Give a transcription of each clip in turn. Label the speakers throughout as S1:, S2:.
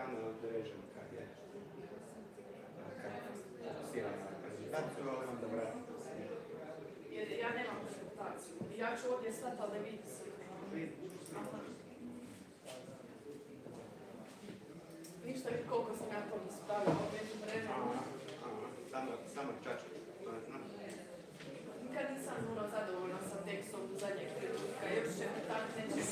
S1: tamo odrežem kad je fokusirana na prezentaciju, ali onda vratim to sve.
S2: Ja nemam prezentaciju. Ja ću ovdje stati, ali ne vidim slike. Ništa vidi koliko sam ja to ispravila među vremenom.
S1: Samo čačak, to ne znam.
S2: Nikad nisam zadovoljna sa tekstom zadnjeg trenutka, jer će mi tak neće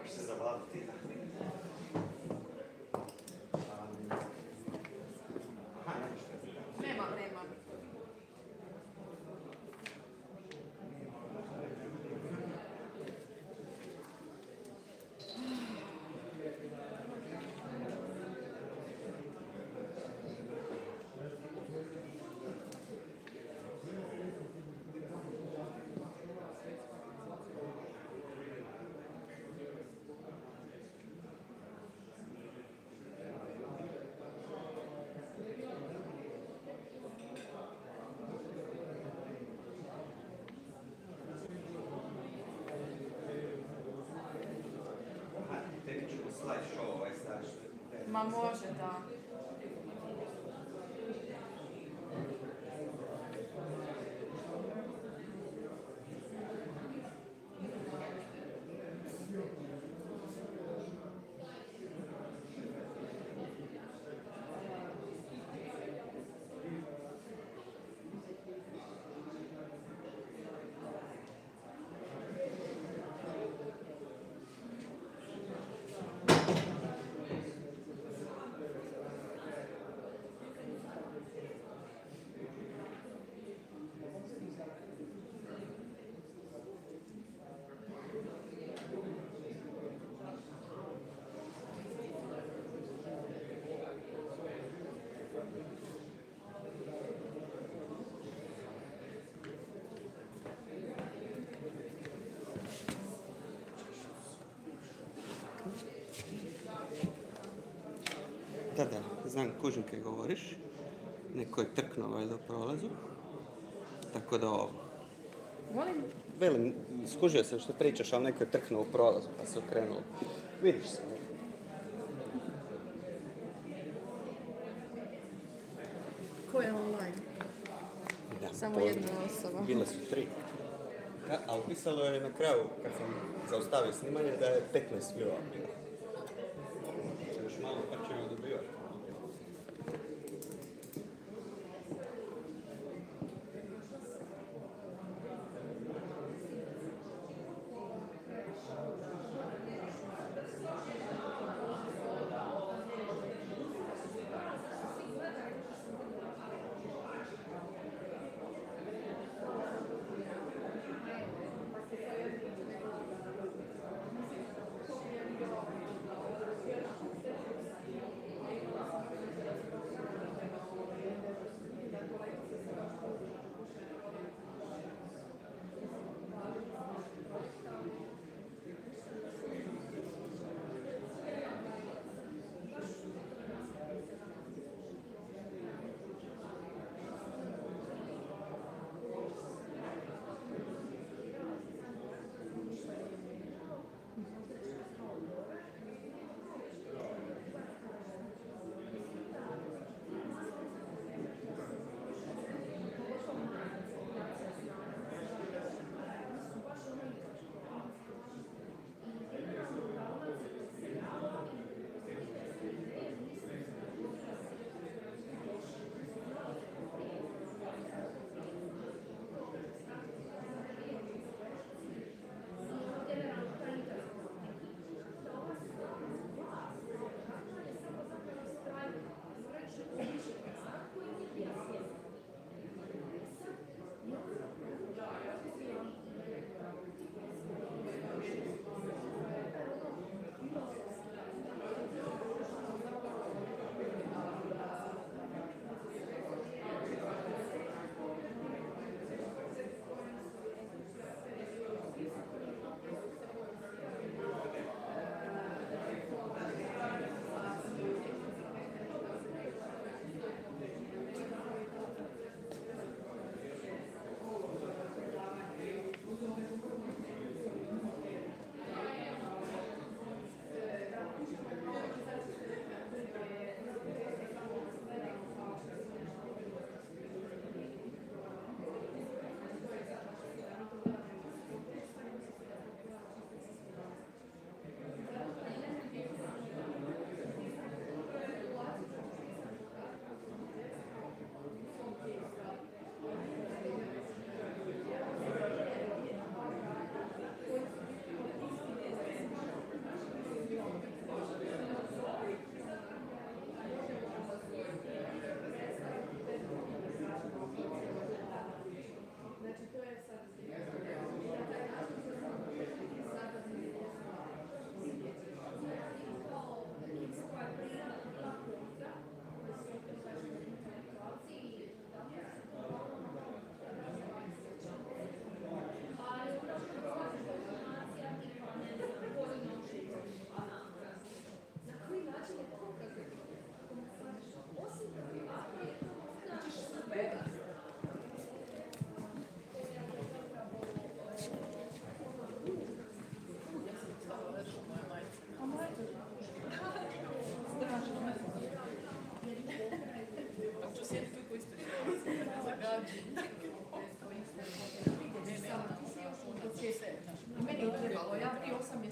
S1: Moraš se zabaviti.
S2: Nemam. Ma može, da.
S1: Da, znam, kužim kaj govoriš. Neko je trknuo valjda u prolazu. Tako da ovo.
S2: Molim?
S1: Velim, skužio sam što pričaš, ali neko je trknuo u prolazu pa se okrenuo. Vidiš se.
S2: Ko je online?
S1: Da,
S2: Samo jedna osoba.
S1: Bile su 3. Ali pisalo je na kraju, kad sam zaustavio snimanje, da je 15 view-a bilo. Još malo pa ćemo dobivati.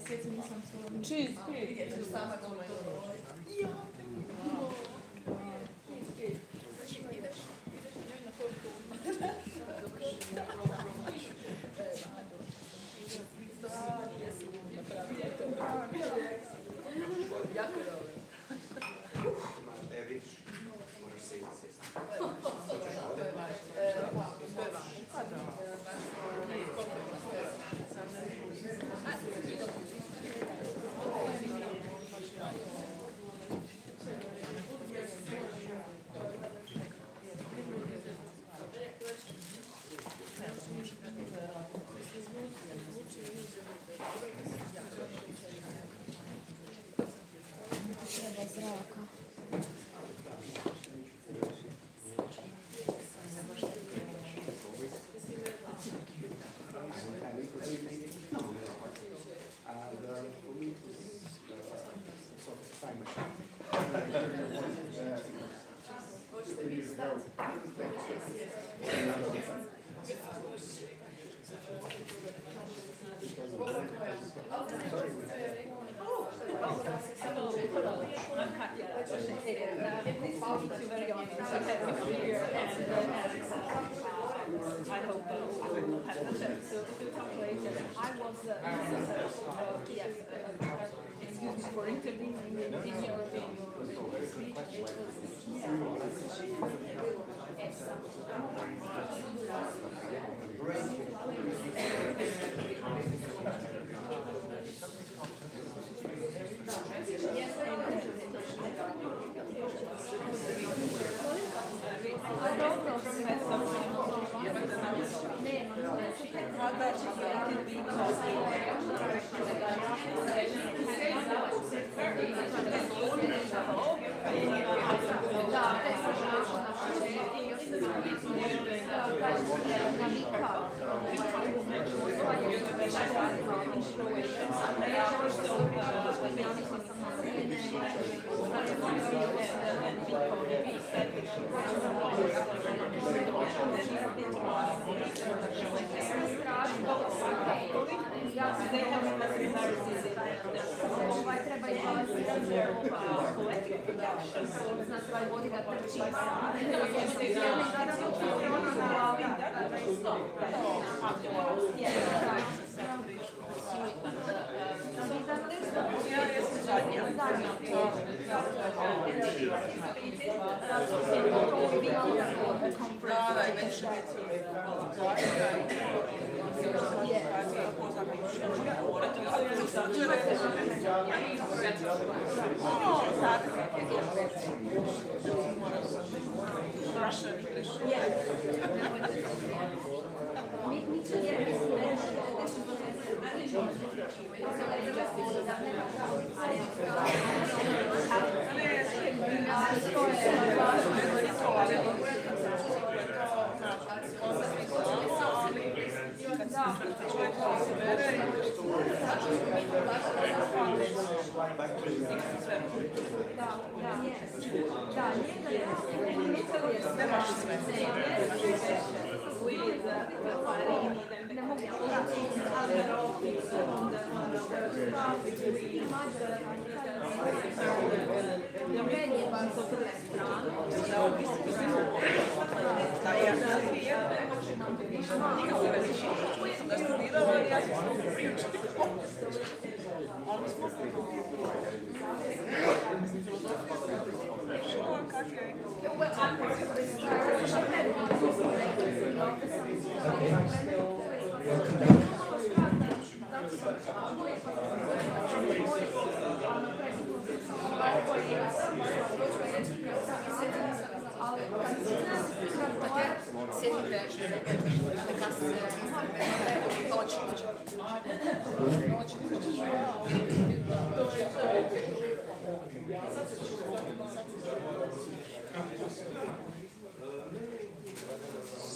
S2: mjeseci nisam se
S3: Cheesecake.
S2: vidjeti u sama doma. Ja, ideš na tortu. Jako je dobro.
S3: I hope we will have a chat. So if you talk later, I was yes, excuse me for intervening in your speech.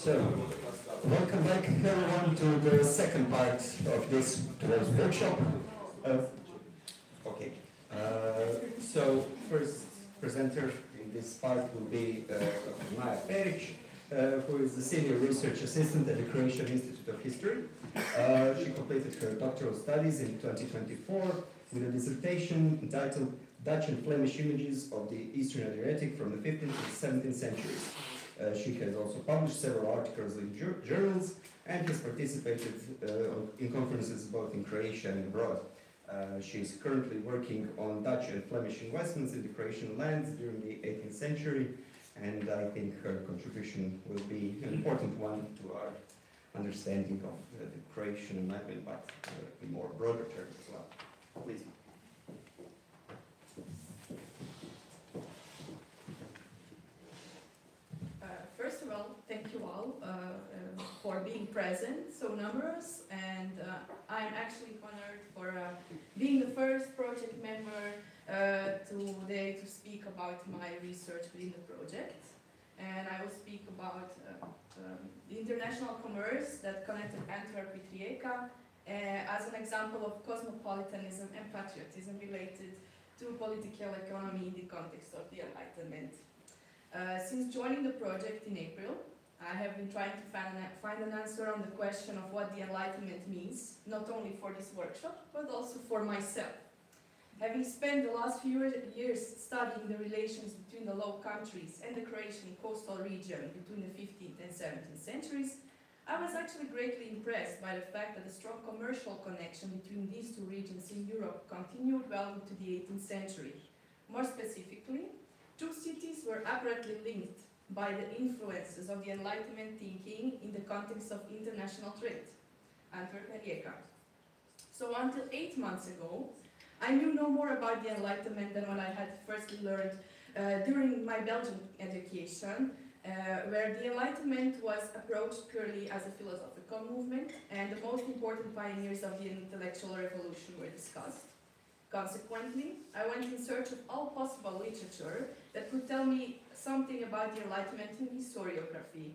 S4: So, welcome back everyone to the second part of this today's workshop. Okay. So, first presenter in this part will be Maja Perić. who is the Senior Research Assistant at the Croatian Institute of History. She completed her doctoral studies in 2024 with a dissertation entitled Dutch and Flemish Images of the Eastern Adriatic from the 15th to the 17th centuries. She has also published several articles in journals and has participated in conferences both in Croatia and abroad. She is currently working on Dutch and Flemish investments in the Croatian lands during the 18th century, and I think her contribution will be an important one to our understanding of the Croatian Enlightenment, but in more broader terms as well. Please.
S2: First of all, thank you all for being present, so numerous, and I'm actually honored for being the first project member today to speak about my research within the project. And I will speak about the international commerce that connected Antwerp with Rijeka as an example of cosmopolitanism and patriotism related to political economy in the context of the Enlightenment. Since joining the project in April, I have been trying to find an answer on the question of what the Enlightenment means, not only for this workshop, but also for myself. Having spent the last few years studying the relations between the Low Countries and the Croatian coastal region between the 15th and 17th centuries, I was actually greatly impressed by the fact that the strong commercial connection between these two regions in Europe continued well into the 18th century. More specifically, two cities were apparently linked by the influences of the Enlightenment thinking in the context of international trade, Antwerp and Rijeka. So until 8 months ago, I knew no more about the Enlightenment than what I had firstly learned during my Belgian education, where the Enlightenment was approached purely as a philosophical movement, and the most important pioneers of the intellectual revolution were discussed. Consequently, I went in search of all possible literature that could tell me something about the Enlightenment in historiography,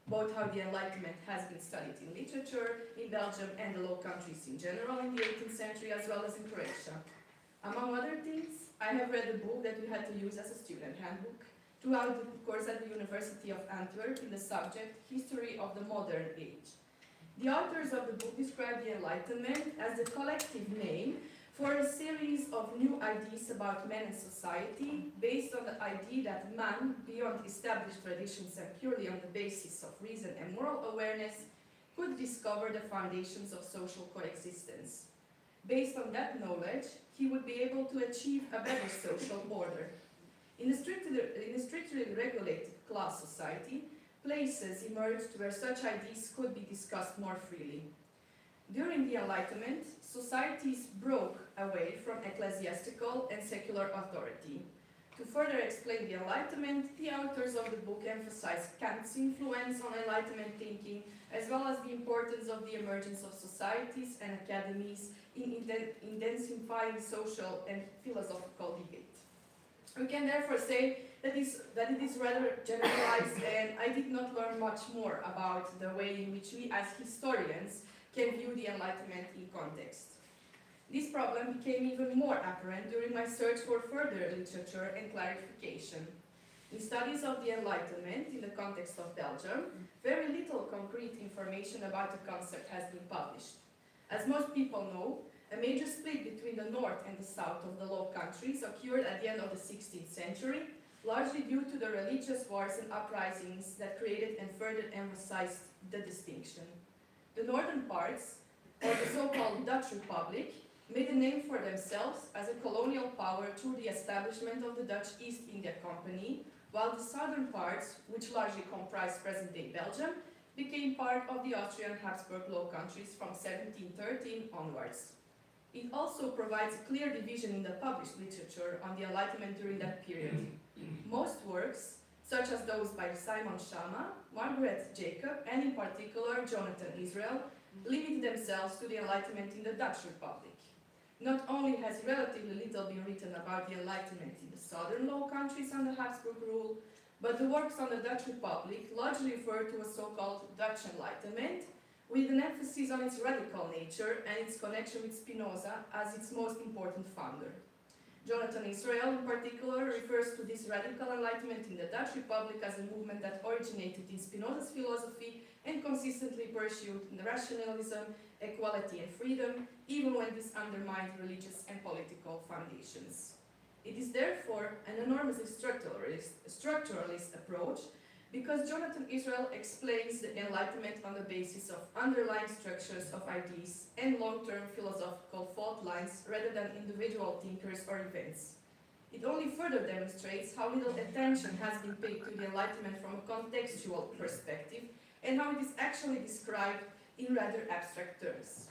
S2: both how the Enlightenment has been studied in literature, in Belgium and the Low Countries in general in the 18th century, as well as in Croatia. Among other things, I have read the book that we had to use as a student handbook throughout the course at the University of Antwerp in the subject History of the Modern Age. The authors of the book describe the Enlightenment as the collective name for a series of new ideas about man and society, based on the idea that man, beyond established traditions and purely on the basis of reason and moral awareness, could discover the foundations of social coexistence. Based on that knowledge, he would be able to achieve a better social order. In a strictly regulated class society, places emerged where such ideas could be discussed more freely. During the Enlightenment, societies broke away from ecclesiastical and secular authority. To further explain the Enlightenment, the authors of the book emphasize Kant's influence on Enlightenment thinking, as well as the importance of the emergence of societies and academies in intensifying social and philosophical debate. We can therefore say that it is rather generalized, and I did not learn much more about the way in which we as historians can view the Enlightenment in context. This problem became even more apparent during my search for further literature and clarification. In studies of the Enlightenment in the context of Belgium, very little concrete information about the concept has been published. As most people know, a major split between the north and the south of the Low Countries occurred at the end of the 16th century, largely due to the religious wars and uprisings that created and further emphasized the distinction. The northern parts, or the so-called Dutch Republic, made a name for themselves as a colonial power through the establishment of the Dutch East India Company, while the southern parts, which largely comprised present-day Belgium, became part of the Austrian Habsburg Low Countries from 1713 onwards. It also provides a clear division in the published literature on the Enlightenment during that period. Most works, such as those by Simon Schama, Margaret Jacob, and in particular Jonathan Israel, limit themselves to the Enlightenment in the Dutch Republic. Not only has relatively little been written about the Enlightenment in the southern Low Countries under Habsburg rule, but the works on the Dutch Republic largely refer to a so-called Dutch Enlightenment, with an emphasis on its radical nature and its connection with Spinoza as its most important founder. Jonathan Israel, in particular, refers to this radical enlightenment in the Dutch Republic as a movement that originated in Spinoza's philosophy and consistently pursued rationalism, equality and freedom, even when this undermined religious and political foundations. It is therefore an enormously structuralist approach, because Jonathan Israel explains the Enlightenment on the basis of underlying structures of ideas and long-term philosophical fault lines rather than individual thinkers or events. It only further demonstrates how little attention has been paid to the Enlightenment from a contextual perspective and how it is actually described in rather abstract terms.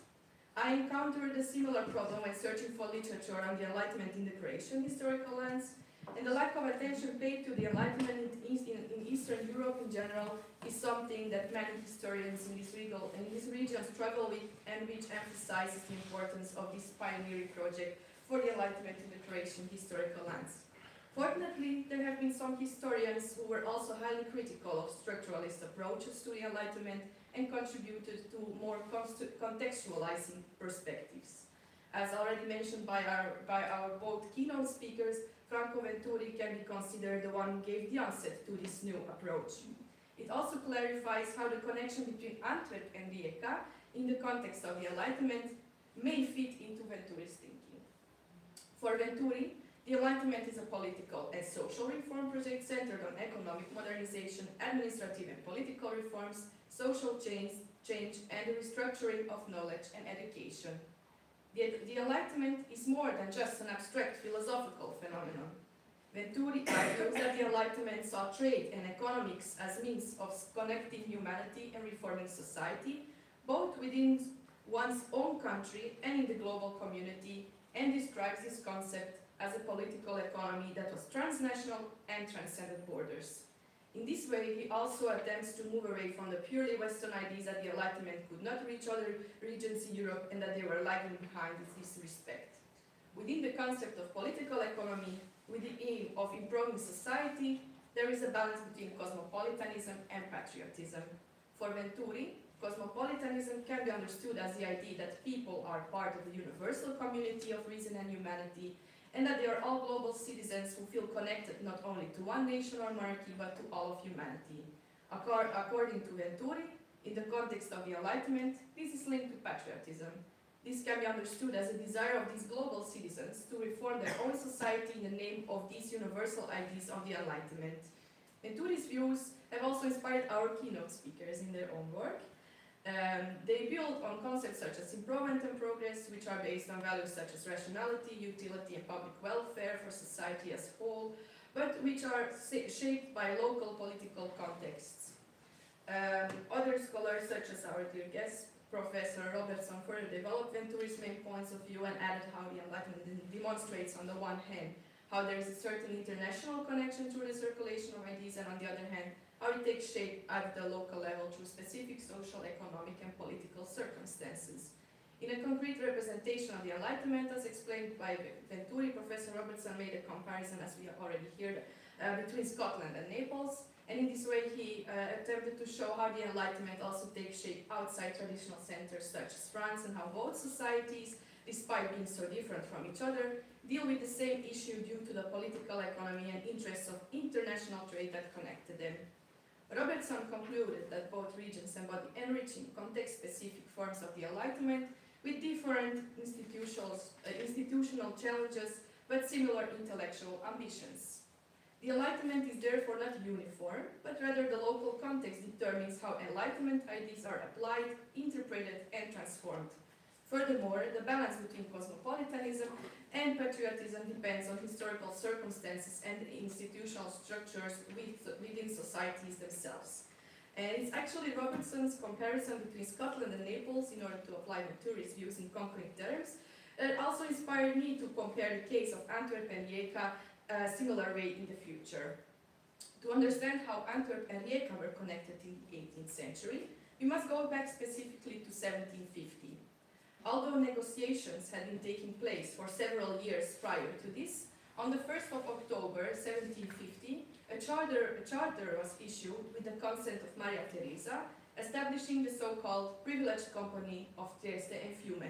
S2: I encountered a similar problem when searching for literature on the Enlightenment in the Croatian historical lens, and the lack of attention paid to the Enlightenment in Eastern Europe in general is something that many historians in this region struggle with, and which emphasizes the importance of this pioneering project for the Enlightenment in the Croatian historical lens. Fortunately, there have been some historians who were also highly critical of structuralist approaches to the Enlightenment and contributed to more contextualizing perspectives. As already mentioned by our both keynote speakers, Franco Venturi can be considered the one who gave the onset to this new approach. It also clarifies how the connection between Antwerp and Rijeka, in the context of the Enlightenment, may fit into Venturi's thinking. For Venturi, the Enlightenment is a political and social reform project centered on economic modernization, administrative and political reforms, social change, and the restructuring of knowledge and education. The Enlightenment is more than just an abstract philosophical phenomenon. Venturi argues that the Enlightenment saw trade and economics as means of connecting humanity and reforming society, both within one's own country and in the global community, and describes this concept as a political economy that was transnational and transcended borders. In this way, he also attempts to move away from the purely Western ideas that the Enlightenment could not reach other regions in Europe and that they were lagging behind in this respect. Within the concept of political economy, with the aim of improving society, there is a balance between cosmopolitanism and patriotism. For Venturi, cosmopolitanism can be understood as the idea that people are part of the universal community of reason and humanity, and that they are all global citizens who feel connected not only to one nation or monarchy, but to all of humanity. According to Venturi, in the context of the Enlightenment, this is linked to patriotism. This can be understood as a desire of these global citizens to reform their own society in the name of these universal ideas of the Enlightenment. Venturi's views have also inspired our keynote speakers in their own work. They build on concepts such as improvement and progress, which are based on values such as rationality, utility, and public welfare for society as a whole, but which are shaped by local political contexts. Other scholars, such as our dear guest, Professor Robertson, further developed Venturi's main points of view and added how the Enlightenment demonstrates, on the one hand, how there is a certain international connection through the circulation of ideas, and on the other hand, how it takes shape at the local level through specific social, economic, and political circumstances. In a concrete representation of the Enlightenment, as explained by Venturi, Professor Robertson made a comparison, as we have already heard, between Scotland and Naples, and in this way he attempted to show how the Enlightenment also takes shape outside traditional centers such as France, and how both societies, despite being so different from each other, deal with the same issue due to the political economy and interests of international trade that connected them. Robertson concluded that both regions embody enriching, context-specific forms of the Enlightenment with different institutional challenges but similar intellectual ambitions. The Enlightenment is therefore not uniform, but rather the local context determines how Enlightenment ideas are applied, interpreted, and transformed. Furthermore, the balance between cosmopolitanism and patriotism depends on historical circumstances and the institutional structures within societies themselves. And it's actually Robertson's comparison between Scotland and Naples, in order to apply Venturi's views in concrete terms, that also inspired me to compare the case of Antwerp and Rijeka a similar way in the future. To understand how Antwerp and Rijeka were connected in the 18th century, we must go back specifically to 1750. Although negotiations had been taking place for several years prior to this, on the 1st of October 1750, a charter was issued with the consent of Maria Theresa, establishing the so-called Privileged Company of Trieste and Fiume.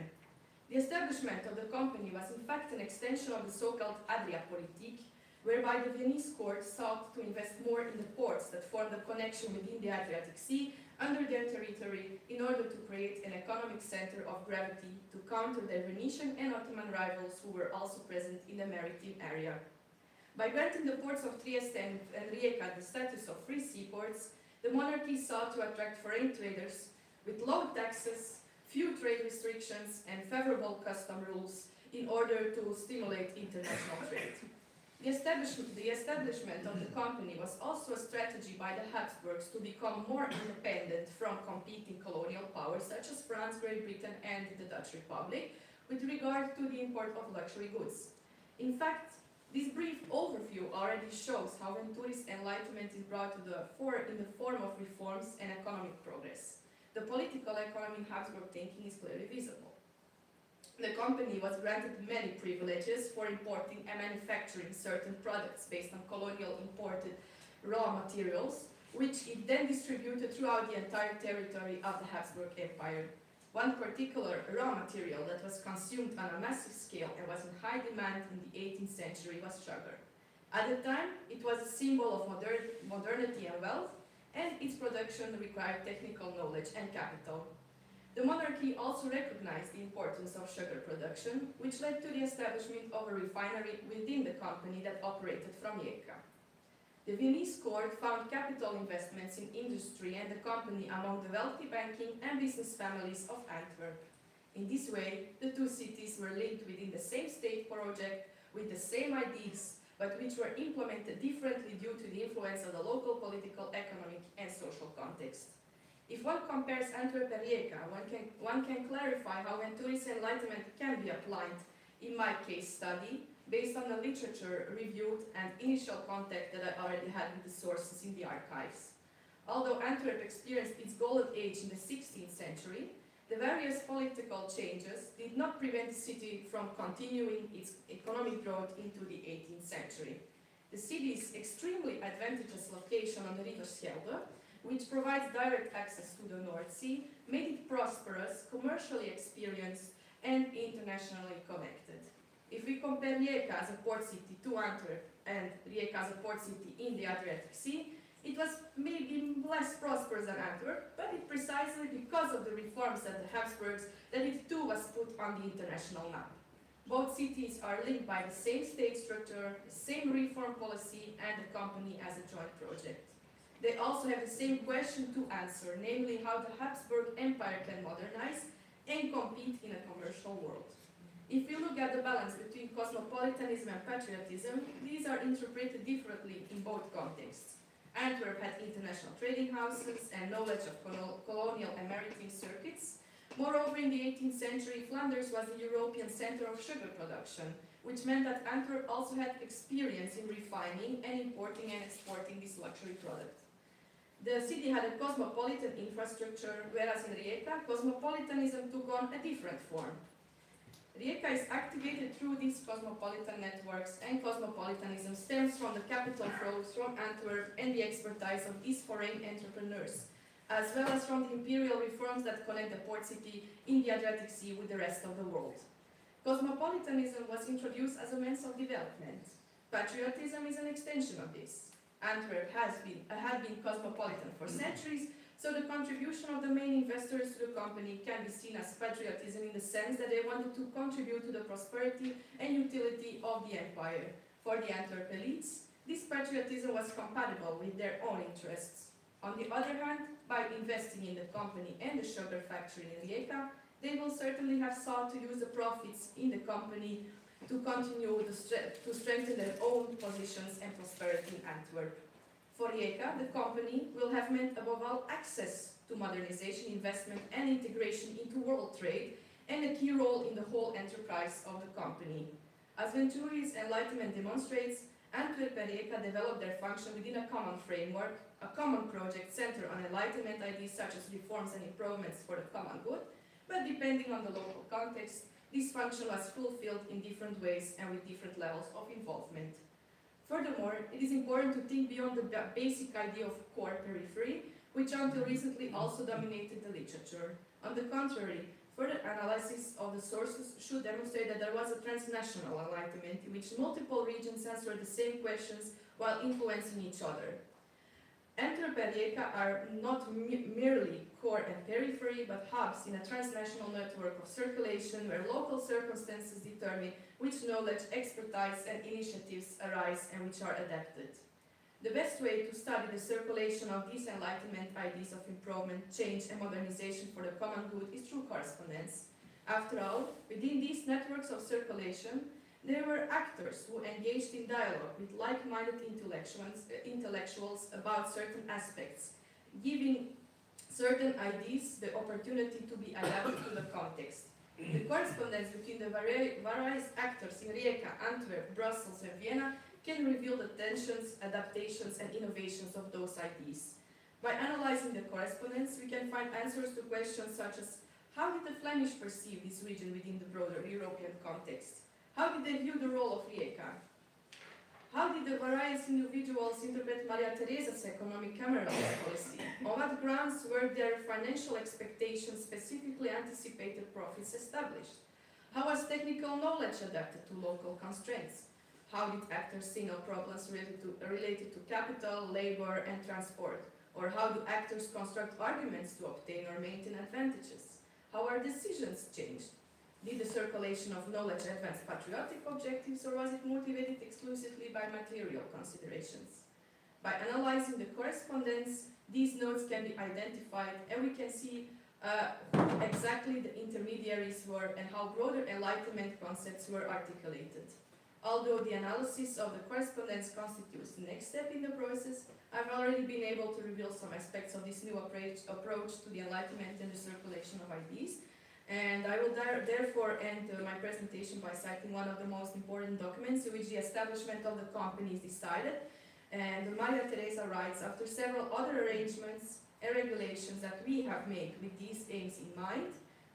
S2: The establishment of the company was in fact an extension of the so-called Adriapolitik, whereby the Viennese court sought to invest more in the ports that form the connection within the Adriatic Sea under their territory in order to create an economic center of gravity to counter their Venetian and Ottoman rivals who were also present in the maritime area. By granting the ports of Trieste and Rijeka the status of free seaports, the monarchy sought to attract foreign traders with low taxes, few trade restrictions, and favorable custom rules in order to stimulate international trade. The establishment of the company was also a strategy by the Habsburgs to become more independent from competing colonial powers such as France, Great Britain, and the Dutch Republic with regard to the import of luxury goods. In fact, this brief overview already shows how Venturi's enlightenment is brought to the fore in the form of reforms and economic progress. The political economy in Habsburg thinking is clearly visible. The company was granted many privileges for importing and manufacturing certain products based on colonial imported raw materials, which it then distributed throughout the entire territory of the Habsburg Empire. One particular raw material that was consumed on a massive scale and was in high demand in the 18th century was sugar. At the time, it was a symbol of modernity and wealth, and its production required technical knowledge and capital. The monarchy also recognized the importance of sugar production, which led to the establishment of a refinery within the company that operated from Rijeka. The Viennese court found capital investments in industry and the company among the wealthy banking and business families of Antwerp. In this way, the two cities were linked within the same state project with the same ideas, but which were implemented differently due to the influence of the local political, economic, and social context. If one compares Antwerp and Rijeka, one can clarify how Venturi's enlightenment can be applied in my case study, based on the literature reviewed and initial contact that I already had with the sources in the archives. Although Antwerp experienced its golden age in the 16th century, the various political changes did not prevent the city from continuing its economic growth into the 18th century. The city's extremely advantageous location on the River Schelde, which provides direct access to the North Sea, made it prosperous, commercially experienced, and internationally connected. If we compare Rijeka as a port city to Antwerp and Rijeka as a port city in the Adriatic Sea, it was maybe less prosperous than Antwerp, but it precisely because of the reforms at the Habsburgs that it too was put on the international map. Both cities are linked by the same state structure, the same reform policy, and the company as a joint project. They also have the same question to answer, namely how the Habsburg Empire can modernize and compete in a commercial world. If you look at the balance between cosmopolitanism and patriotism, these are interpreted differently in both contexts. Antwerp had international trading houses and knowledge of colonial and maritime circuits. Moreover, in the 18th century, Flanders was the European center of sugar production, which meant that Antwerp also had experience in refining and importing and exporting this luxury product. The city had a cosmopolitan infrastructure, whereas in Rijeka, cosmopolitanism took on a different form. Rijeka is activated through these cosmopolitan networks, and cosmopolitanism stems from the capital flows from Antwerp and the expertise of these foreign entrepreneurs, as well as from the imperial reforms that connect the port city in the Adriatic Sea with the rest of the world. Cosmopolitanism was introduced as a means of development. Patriotism is an extension of this. Antwerp had been cosmopolitan for centuries, so the contribution of the main investors to the company can be seen as patriotism in the sense that they wanted to contribute to the prosperity and utility of the empire. For the Antwerp elites, this patriotism was compatible with their own interests. On the other hand, by investing in the company and the sugar factory in Rijeka, they will certainly have sought to use the profits in the company to continue to strengthen their own positions and prosperity in Antwerp. For Rijeka, the company will have meant above all access to modernization, investment and integration into world trade, and a key role in the whole enterprise of the company. As Venturi's enlightenment demonstrates, Antwerp and Rijeka developed their function within a common framework, a common project centered on enlightenment ideas such as reforms and improvements for the common good, but depending on the local context, this function was fulfilled in different ways and with different levels of involvement. Furthermore, it is important to think beyond the basic idea of core periphery, which until recently also dominated the literature. On the contrary, Further analysis of the sources should demonstrate that there was a transnational enlightenment in which multiple regions answered the same questions while influencing each other. Antwerp and Rijeka are not merely core and periphery, but hubs in a transnational network of circulation where local circumstances determine which knowledge, expertise and initiatives arise and which are adapted. The best way to study the circulation of these Enlightenment ideas of improvement, change and modernization for the common good is through correspondence. After all, within these networks of circulation, there were actors who engaged in dialogue with like-minded intellectuals about certain aspects, giving certain ideas the opportunity to be adapted to the context. The correspondence between the various actors in Rijeka, Antwerp, Brussels and Vienna can reveal the tensions, adaptations and innovations of those ideas. By analyzing the correspondence, we can find answers to questions such as how did the Flemish perceive this region within the broader European context? How did they view the role of Rijeka? How did the various individuals interpret Maria Theresa's economic cameralist policy? On what grounds were their financial expectations, specifically anticipated profits, established? How was technical knowledge adapted to local constraints? How did actors see no problems related to capital, labor and transport? Or how do actors construct arguments to obtain or maintain advantages? How are decisions changed? Did the circulation of knowledge advance patriotic objectives, or was it motivated exclusively by material considerations? By analyzing the correspondence, these nodes can be identified and we can see exactly the intermediaries were and how broader Enlightenment concepts were articulated. Although the analysis of the correspondence constitutes the next step in the process, I've already been able to reveal some aspects of this new approach to the Enlightenment and the circulation of ideas. And I will therefore end my presentation by citing one of the most important documents in which the establishment of the company is decided. And Maria Teresa writes, after several other arrangements and regulations that we have made with these aims in mind,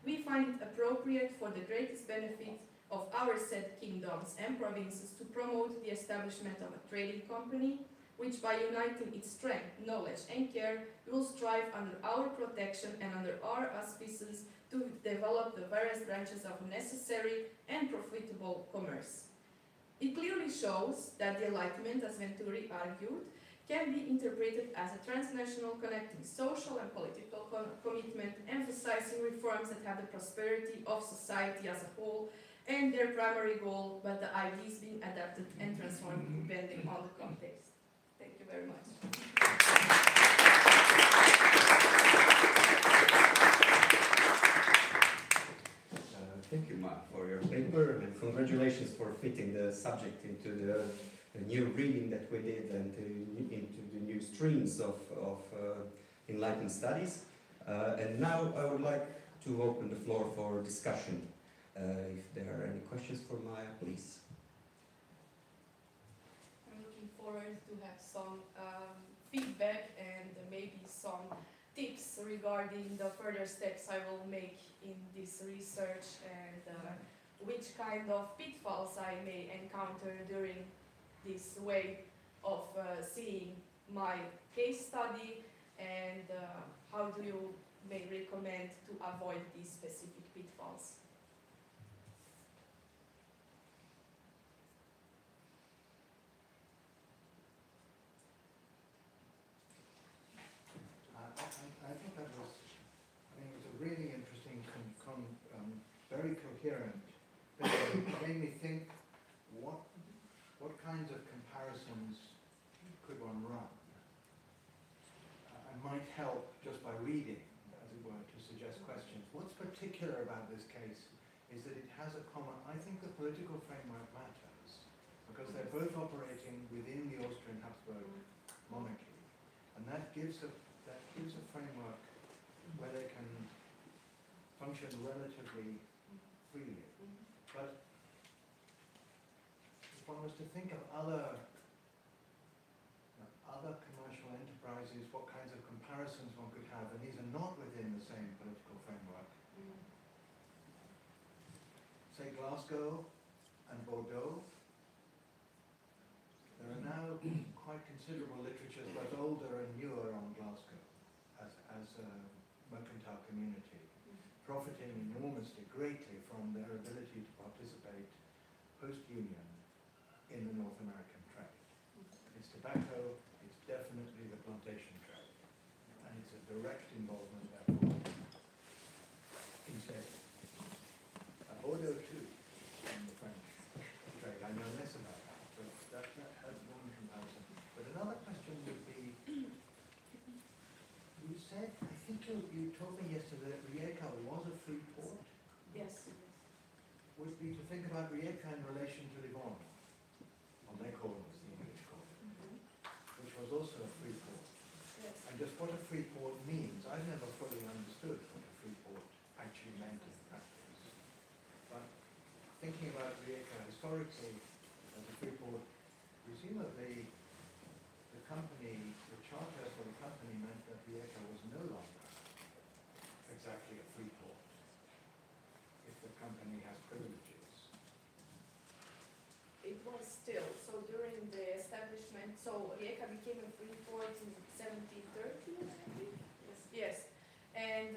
S2: we find it appropriate for the greatest benefit of our said kingdoms and provinces to promote the establishment of a trading company, which by uniting its strength, knowledge and care will strive under our protection and under our auspices to develop the various branches of necessary and profitable commerce. It clearly shows that the Enlightenment, as Venturi argued, can be interpreted as a transnational connecting social and political commitment, emphasizing reforms that have the prosperity of society as a whole and their primary goal, but the ideas being adapted and transformed depending on the context. Thank you very much.
S4: Thank you, Mark, for your paper, and congratulations for fitting the subject into the new reading that we did and into the new streams of Enlightened studies. And now I would like to open the floor for discussion. If there are any questions for Maya, please.
S2: I'm looking forward to have some feedback and maybe some tips regarding the further steps I will make in this research and which kind of pitfalls I may encounter during this way of seeing my case study, and how do you may recommend to avoid these specific pitfalls.
S5: I think that was, it was a really interesting, very coherent. It made me think, what kinds of comparisons could one run? I might help just by reading, as it were, to suggest questions. What's particular about this case is that it has a common, I think the political framework matters, because they're both operating within the Austrian Habsburg monarchy, and that gives a framework where they can function relatively freely. But if one was to think of other commercial enterprises, what kinds of comparisons one could have, and these are not within the same political framework. Say Glasgow and Bordeaux. There are now quite considerable literatures, both older and newer, on Glasgow as a mercantile community. profiting enormously, greatly from their ability to participate post-Union in the North American trade. It's tobacco, it's definitely the plantation trade, and it's a direct involvement, therefore, in sales. Bordeaux too, in the French trade. I know less about that, but that has one comparison. But another question would be, you said, I think you told me yesterday that Rijeka was a free port.
S2: Yes.
S5: Would be to think about Rijeka in relation to Livorno, or Leghorn was the English colony, which was also a free port.
S2: Yes.
S5: And just what a free port means, I've never fully understood what a free port actually meant in practice. But thinking about Rijeka historically as a free port, presumably the company, the charter for the company meant that Rijeka was no longer exactly a free port if the company has privileges.
S2: It was still, so during the establishment, so Rijeka became a free port in 1730, I think. Yes. And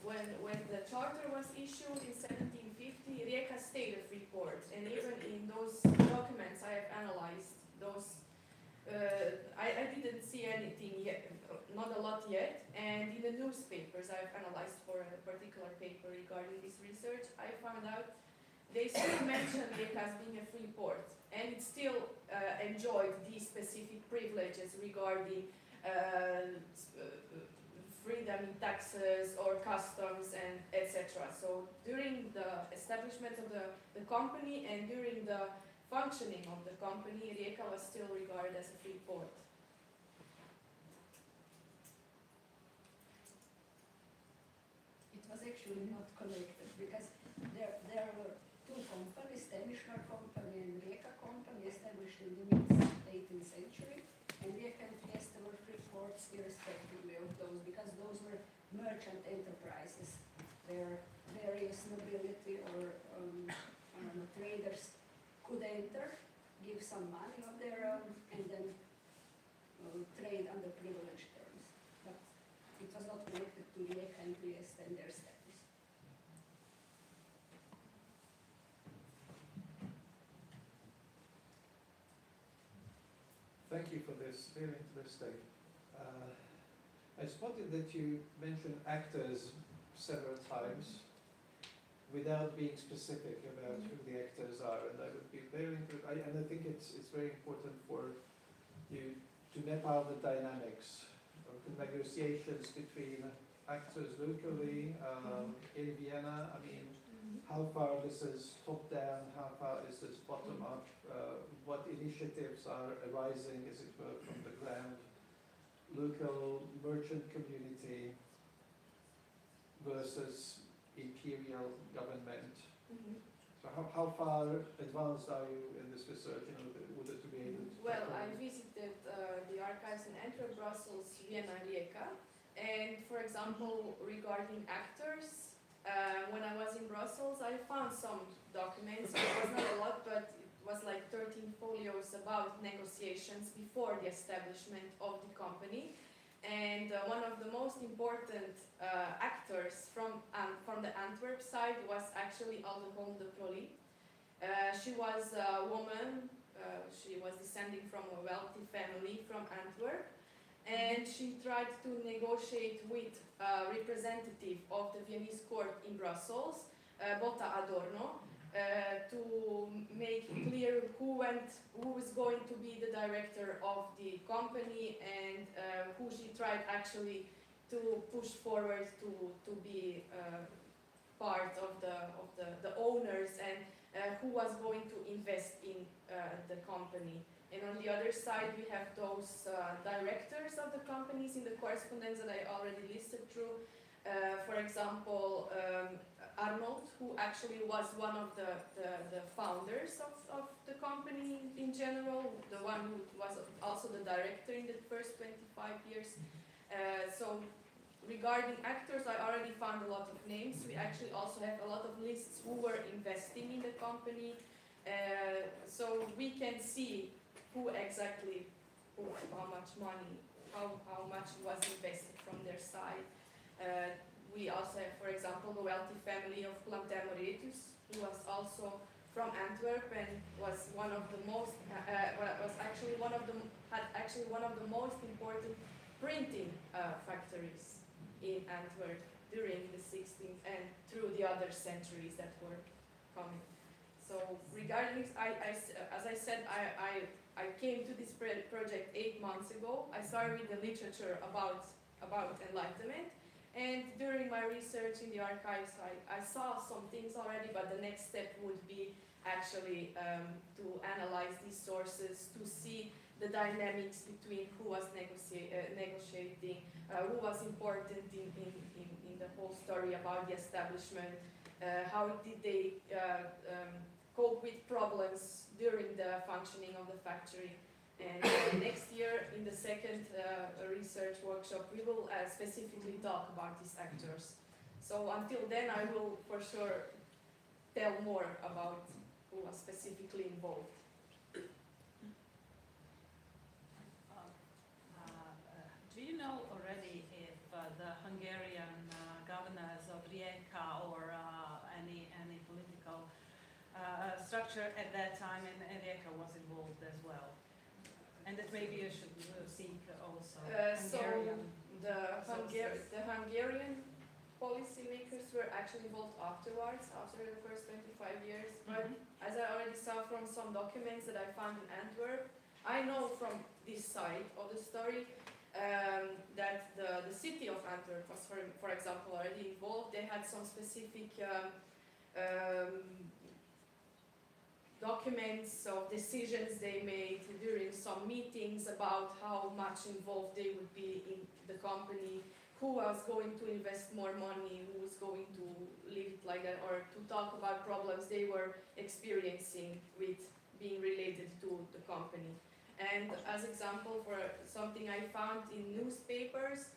S2: when the charter was issued in 1750, Rijeka stayed a free port. And even in those documents I have analyzed, those I didn't see anything yet, not a lot yet. And in the newspapers I've analyzed for a particular paper regarding this research, I found out they still mention Rijeka as being a free port, and it still enjoyed these specific privileges regarding freedom in taxes or customs and etc. So during the establishment of the company and during the functioning of the company, Rijeka was still regarded as a free port.
S6: It was actually not connected because there were two companies, Danish company and Rijeka company, established in the mid-18th century, and Rijeka and Trieste were free ports irrespectively of those, because those were merchant enterprises where various nobility or traders could enter, give some money of their own, and then trade under privileged terms. But it was not connected to Rijeka and Trieste and their status.
S7: Thank you for this, very interesting. I spotted that you mentioned actors several times without being specific about who the actors are, and I would be very interested, and I think it's very important for you to map out the dynamics of the negotiations between actors locally in Vienna. I mean, how far this is top down, how far is this bottom up, what initiatives are arising, as it were, from the ground, local merchant community versus imperial government. So how far advanced are you in this research in order to be able to...
S2: Well, I visited the archives in Antwerp, Brussels, Vienna, Rijeka, and for example, regarding actors, when I was in Brussels, I found some documents. It was not a lot, but it was like 13 folios about negotiations before the establishment of the company. And one of the most important actors from the Antwerp side was actually Aldegonde de Prolly. She was a woman, she was descending from a wealthy family from Antwerp, and she tried to negotiate with a representative of the Viennese court in Brussels, Botta Adorno, to make clear who was going to be the director of the company, and who she tried actually to push forward to be part of the owners, and who was going to invest in the company. And on the other side, we have those directors of the companies in the correspondence that I already listed through. For example, Arnold, who actually was one of the founders of the company in general, the one who was also the director in the first 25 years. So regarding actors, I already found a lot of names. We actually also have a lot of lists who were investing in the company. So we can see who exactly put how much money, how much was invested from their side. also have, for example, the wealthy family of Plantamoretus, who was also from Antwerp and was one of the most, was actually one of the, had actually one of the most important printing factories in Antwerp during the 16th and through the other centuries that were coming. So regarding, as I said, I came to this project 8 months ago. I started with the literature about Enlightenment, and during my research in the archives, I saw some things already, but the next step would be actually to analyze these sources, to see the dynamics between who was negotiating, who was important in the whole story about the establishment, how did they cope with problems during the functioning of the factory. And next year, in the second research workshop, we will specifically talk about these actors. So until then, I will for sure tell more about who was specifically involved.
S3: Do you know already if the Hungarian governors of Rijeka or any political structure at that time in Rijeka was involved as well? And that maybe you should seek also Hungarian.
S2: The Hungarian policymakers were actually involved afterwards, after the first 25 years. But as I already saw from some documents that I found in Antwerp, I know from this side of the story that the city of Antwerp was, for example, already involved. They had some specific documents of decisions they made during some meetings about how much involved they would be in the company, who was going to invest more money, who was going to leave it like that, or to talk about problems they were experiencing with being related to the company. And as example for something I found in newspapers,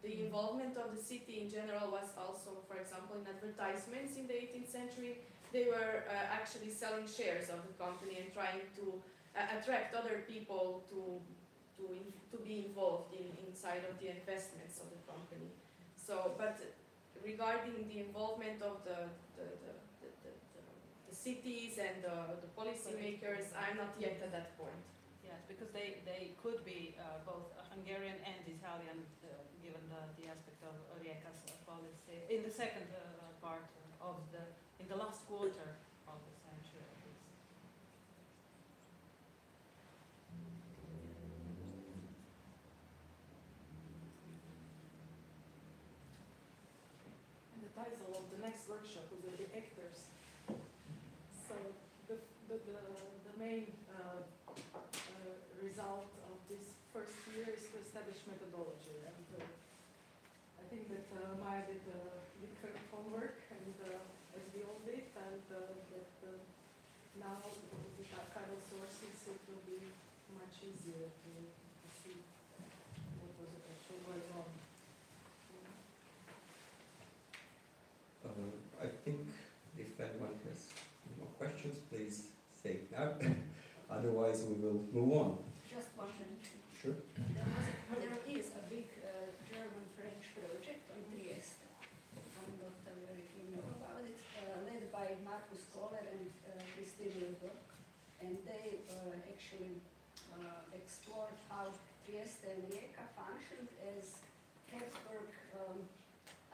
S2: the involvement of the city in general was also, for example, in advertisements in the 18th century. They were actually selling shares of the company and trying to attract other people to be involved inside of the investments of the company. So, but regarding the involvement of the cities and the policymakers, I'm not yet at that point.
S3: Yes, because they could be both Hungarian and Italian, given the aspect of Rijeka's policy in the second part of in the last quarter of the century at least.
S2: And the title of the next workshop will be Actors. So the main result of this first year is to establish methodology. And I think that Maya did her homework, and as we all did, and that now with that kind of sources, it will be much easier to see what was actually going on.
S4: I think if anyone has more questions, please say it now. Otherwise, we will move on.
S6: Just one mention.
S4: Sure.
S6: There is a big German-French project on Trieste. I'm not very familiar about it, led by Markus Kohler and Christine Lundberg. And they actually explored how Trieste and Rijeka functioned as Habsburg,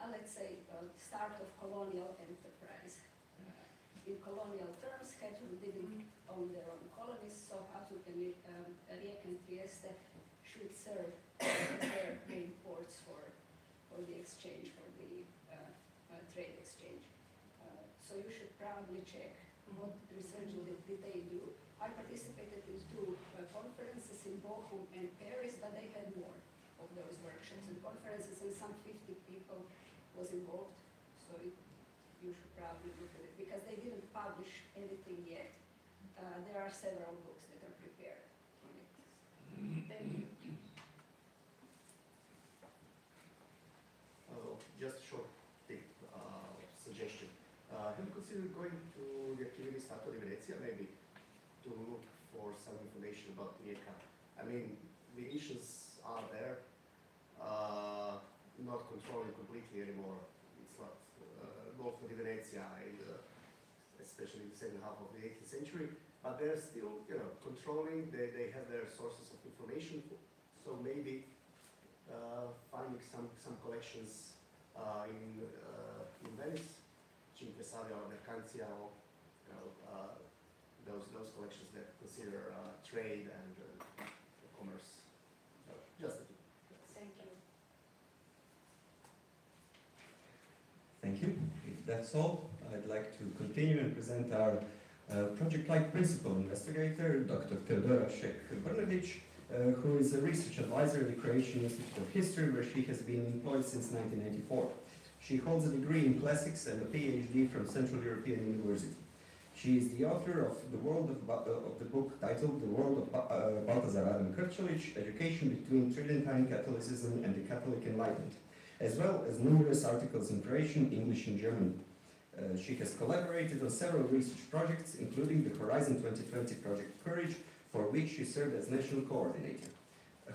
S6: let's say, start of colonial enterprise. In colonial terms, Habsburg didn't own their own colonies, so Habsburg and Rijeka and Trieste should serve as their main ports for the exchange, for the trade exchange. So you should probably check what research did they do. I participated in 2 conferences in Bochum and Paris, but they had more of those workshops and conferences, and some 50 people was involved. So you should probably look at it, because they didn't publish anything yet. There are several books that are prepared on it. Thank you.
S8: Just a short tip, suggestion. Have you considered going to the activity Stato di Venezia, maybe, to look for some information about Rijeka? I mean, the issues are there. not controlling completely anymore. It's not Golfo di Venezia, especially the second half of the 18th century, but they're still, controlling. They have their sources of information. So maybe finding some collections in Venice, Cinque or Mercanzia, those collections that consider trade and commerce. Just a few.
S6: Thank you.
S4: Thank you. If that's all, I'd like to continue and present our project-like principal investigator, Dr. Teodora Šek-Brnević, who is a research advisor at the Croatian Institute of History, where she has been employed since 1994. She holds a degree in classics and a PhD from Central European University. She is the author of the book titled The World of Baltazar Adam Krčelić, Education Between Tridentine Catholicism and the Catholic Enlightenment, as well as numerous articles in Croatian, English, and German. She has collaborated on several research projects, including the Horizon 2020 Project Courage, for which she served as national coordinator.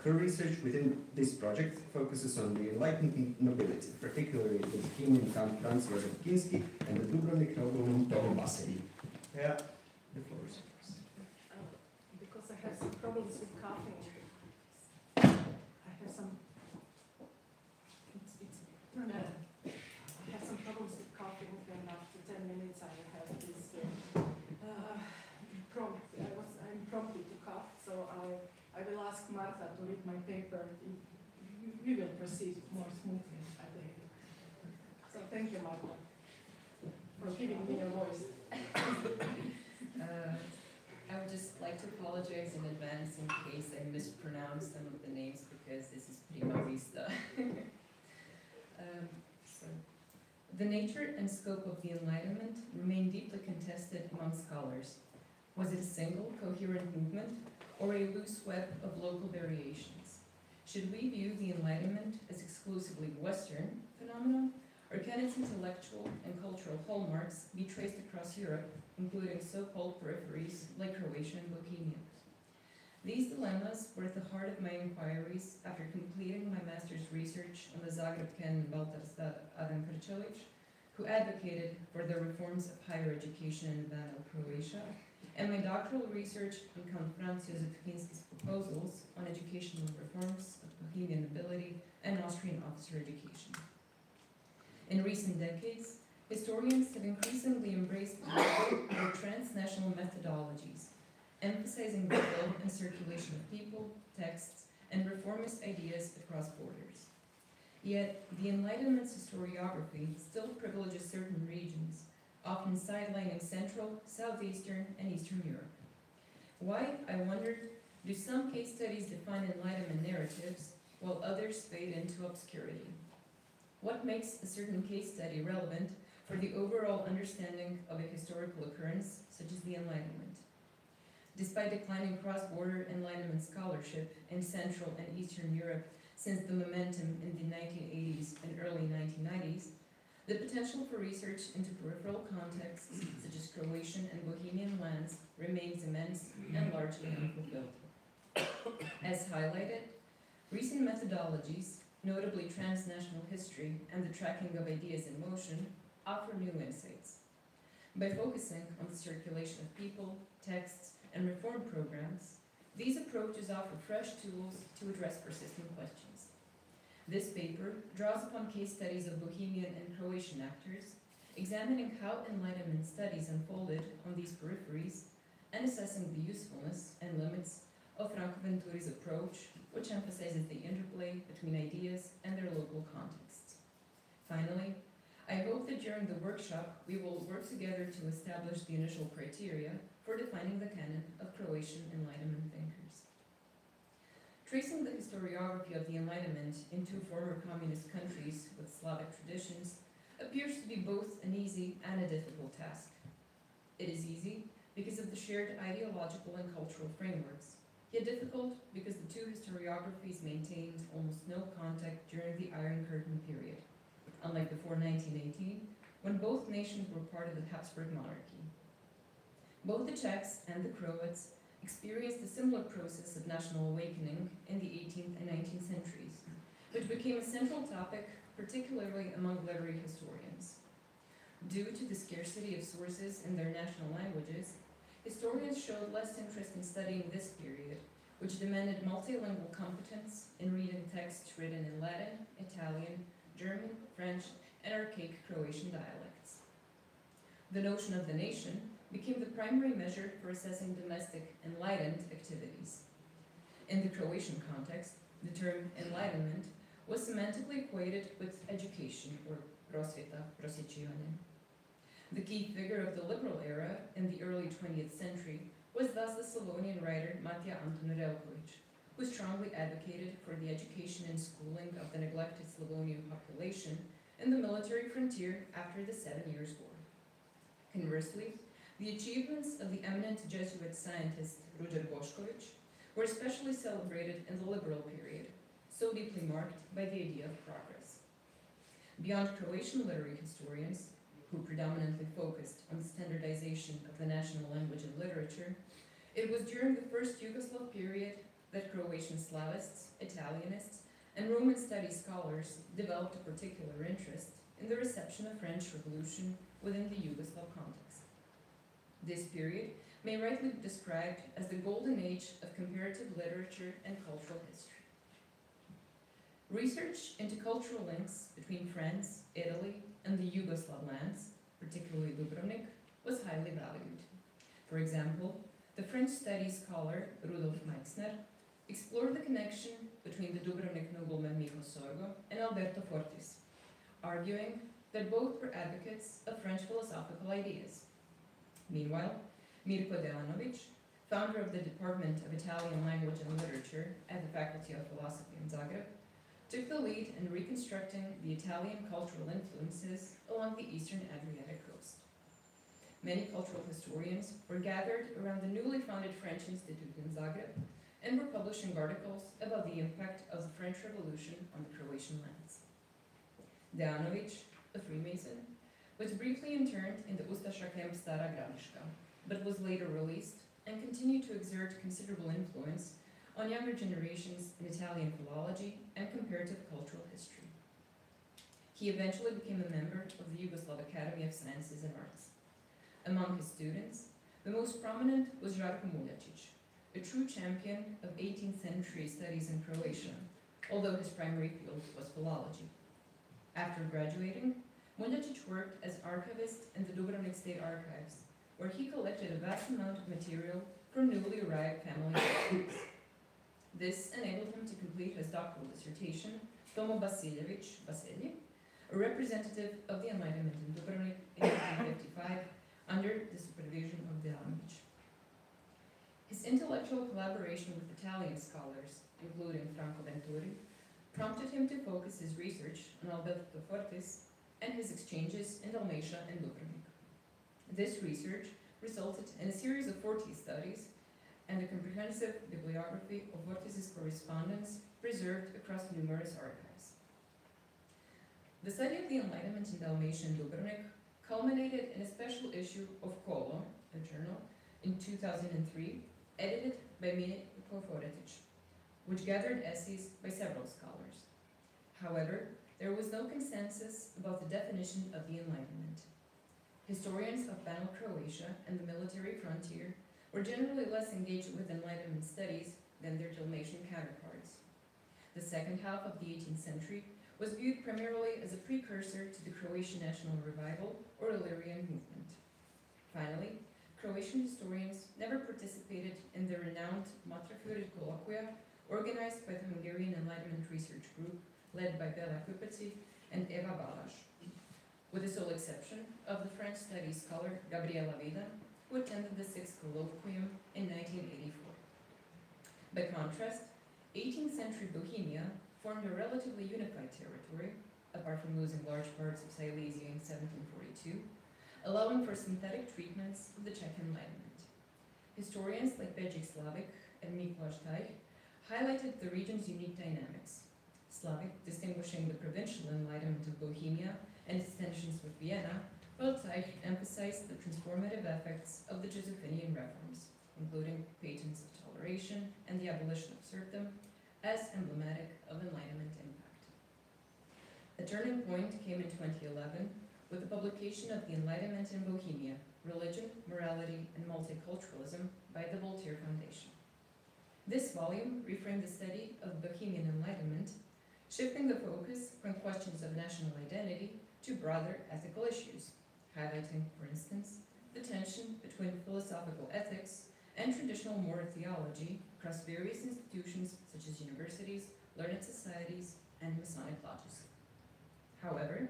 S4: Her research within this project focuses on the Enlightenment nobility, particularly the Bohemian Count Franz Josef Kinski and the Dubrovnik nobleman Tomo Baseli. Yeah, the floor is yours.
S9: Because I have some problems with coughing. I have some. I have some problems with coughing, and after 10 minutes I have this prompt. I'm prompted to cough, so I will ask Martha to read my paper. We will proceed more smoothly, I think. So thank you, Martha, for giving me a voice.
S10: I would just like to apologize in advance in case I mispronounce some of the names, because this is prima vista. So, the nature and scope of the Enlightenment remain deeply contested among scholars. Was it a single, coherent movement, or a loose web of local variations? Should we view the Enlightenment as exclusively Western phenomenon, or can its intellectual and cultural hallmarks be traced across Europe, including so-called peripheries like Croatia and Bohemia? These dilemmas were at the heart of my inquiries after completing my master's research on the Zagreb canon Baltazar Adam Krčelić, who advocated for the reforms of higher education in Banal, Croatia, and my doctoral research on Count Franz Josef Kinski's proposals on educational reforms of Bohemian nobility and Austrian officer education. In recent decades, historians have increasingly embraced or transnational methodologies, emphasizing the flow and circulation of people, texts, and reformist ideas across borders. Yet, the Enlightenment's historiography still privileges certain regions, often sidelining Central, Southeastern, and Eastern Europe. Why, I wondered, do some case studies define Enlightenment narratives, while others fade into obscurity? What makes a certain case study relevant for the overall understanding of a historical occurrence, such as the Enlightenment? Despite declining cross-border Enlightenment scholarship in Central and Eastern Europe since the momentum in the 1980s and early 1990s, the potential for research into peripheral contexts, such as Croatian and Bohemian lands, remains immense and largely unfulfilled. As highlighted, recent methodologies, notably transnational history and the tracking of ideas in motion, offer new insights. By focusing on the circulation of people, texts, and reform programs, these approaches offer fresh tools to address persistent questions. This paper draws upon case studies of Bohemian and Croatian actors, examining how Enlightenment studies unfolded on these peripheries, and assessing the usefulness and limits of Franco Venturi's approach, which emphasizes the interplay between ideas and their local contexts. Finally, I hope that during the workshop we will work together to establish the initial criteria for defining the canon of Croatian Enlightenment thinkers. Tracing the historiography of the Enlightenment in two former communist countries with Slavic traditions appears to be both an easy and a difficult task. It is easy because of the shared ideological and cultural frameworks, yet difficult because the two historiographies maintained almost no contact during the Iron Curtain period, unlike before 1918, when both nations were part of the Habsburg monarchy. Both the Czechs and the Croats experienced a similar process of national awakening in the 18th and 19th centuries, which became a central topic, particularly among literary historians. Due to the scarcity of sources in their national languages, historians showed less interest in studying this period, which demanded multilingual competence in reading texts written in Latin, Italian, German, French, and archaic Croatian dialects. The notion of the nation became the primary measure for assessing domestic enlightened activities. In the Croatian context, the term enlightenment was semantically equated with education, or prosveta, prosvjećivanje. The key figure of the liberal era in the early 20th century was thus the Slavonian writer Matija Antun Relković, who strongly advocated for the education and schooling of the neglected Slavonian population in the military frontier after the 7 Years' War. Conversely, the achievements of the eminent Jesuit scientist Ruđer Bošković were especially celebrated in the liberal period, so deeply marked by the idea of progress. Beyond Croatian literary historians, who predominantly focused on the standardization of the national language and literature, it was during the first Yugoslav period that Croatian Slavists, Italianists, and Roman studies scholars developed a particular interest in the reception of French Revolution within the Yugoslav context. This period may rightly be described as the golden age of comparative literature and cultural history. Research into cultural links between France, Italy, and the Yugoslav lands, particularly Dubrovnik, was highly valued. For example, the French studies scholar Rudolf Meixner explored the connection between the Dubrovnik nobleman Miho Sorgo and Alberto Fortis, arguing that both were advocates of French philosophical ideas. Meanwhile, Mirko Delanovic, founder of the Department of Italian Language and Literature at the Faculty of Philosophy in Zagreb, took the lead in reconstructing the Italian cultural influences along the eastern Adriatic coast. Many cultural historians were gathered around the newly founded French Institute in Zagreb and were publishing articles about the impact of the French Revolution on the Croatian lands. Dejanovic, a Freemason, was briefly interned in the Ustaša camp Stara Gradiška, but was later released and continued to exert considerable influence on younger generations in Italian philology and comparative cultural history. He eventually became a member of the Yugoslav Academy of Sciences and Arts. Among his students, the most prominent was Žarko Muljačić, a true champion of 18th century studies in Croatia, although his primary field was philology. After graduating, Muljačić worked as archivist in the Dubrovnik State Archives, where he collected a vast amount of material from newly arrived family histories. This enabled him to complete his doctoral dissertation, Tomo Vasiljević Vasilje, a representative of the Enlightenment in Dubrovnik in 1955, under the supervision of Dejanovic. His intellectual collaboration with Italian scholars, including Franco Venturi, prompted him to focus his research on Alberto Fortis and his exchanges in Dalmatia and Dubrovnik. This research resulted in a series of Fortis studies and a comprehensive bibliography of Fortis's correspondence preserved across numerous archives. The study of the Enlightenment in Dalmatia and Dubrovnik culminated in a special issue of Kolo, a journal, in 2003, edited by Mirko Foretic, which gathered essays by several scholars. However, there was no consensus about the definition of the Enlightenment. Historians of Banal Croatia and the military frontier were generally less engaged with Enlightenment studies than their Dalmatian counterparts. The second half of the 18th century was viewed primarily as a precursor to the Croatian national revival or Illyrian movement. Finally, Croatian historians never participated in the renowned Matrafjord colloquia organized by the Hungarian Enlightenment Research Group led by Bela Kupeci and Eva Balázs, with the sole exception of the French studies scholar Gabriela Vida, who attended the sixth colloquium in 1984. By contrast, 18th century Bohemia formed a relatively unified territory, apart from losing large parts of Silesia in 1742, allowing for synthetic treatments of the Czech Enlightenment. Historians like Bedřich Slavik and Mikuláš Taj highlighted the region's unique dynamics. Slavik distinguishing the provincial Enlightenment of Bohemia and its tensions with Vienna, while Taj emphasized the transformative effects of the Josephinian reforms, including patents of toleration and the abolition of serfdom, as emblematic of Enlightenment impact. A turning point came in 2011 with the publication of The Enlightenment in Bohemia, Religion, Morality, and Multiculturalism by the Voltaire Foundation. This volume reframed the study of Bohemian Enlightenment, shifting the focus from questions of national identity to broader ethical issues, highlighting, for instance, the tension between philosophical ethics and traditional moral theology across various institutions such as universities, learned societies, and Masonic lodges. However,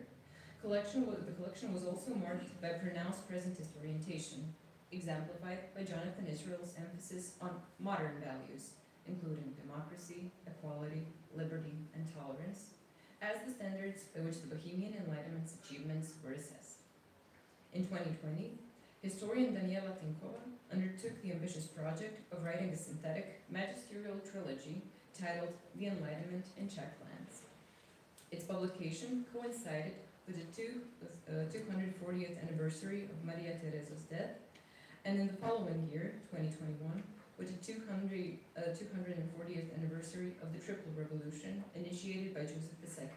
S10: the collection was also marked by pronounced presentist orientation, exemplified by Jonathan Israel's emphasis on modern values, including democracy, equality, liberty, and tolerance, as the standards by which the Bohemian Enlightenment's achievements were assessed. In 2020, historian Daniela Tinkova undertook the ambitious project of writing a synthetic magisterial trilogy titled The Enlightenment in Czech Lands. Its publication coincided with the 240th anniversary of Maria Teresa's death, and in the following year, 2021, with the 240th anniversary of the Triple Revolution initiated by Joseph II,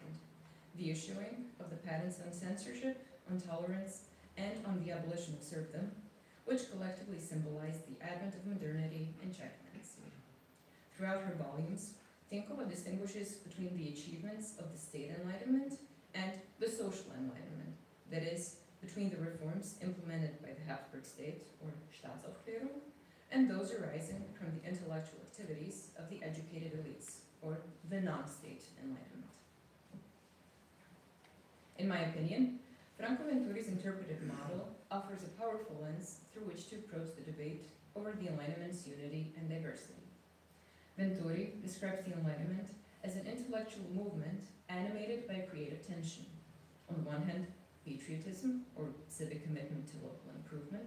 S10: the issuing of the patents on censorship, on tolerance, and on the abolition of serfdom, which collectively symbolized the advent of modernity in Czech lands. Throughout her volumes, Tinkova distinguishes between the achievements of the state enlightenment and the social enlightenment, that is, between the reforms implemented by the Habsburg state, or Staatsaufklärung, and those arising from the intellectual activities of the educated elites, or the non-state enlightenment. In my opinion, Franco Venturi's interpretive model offers a powerful lens through which to approach the debate over the Enlightenment's unity and diversity. Venturi describes the Enlightenment as an intellectual movement animated by creative tension. On the one hand, patriotism, or civic commitment to local improvement,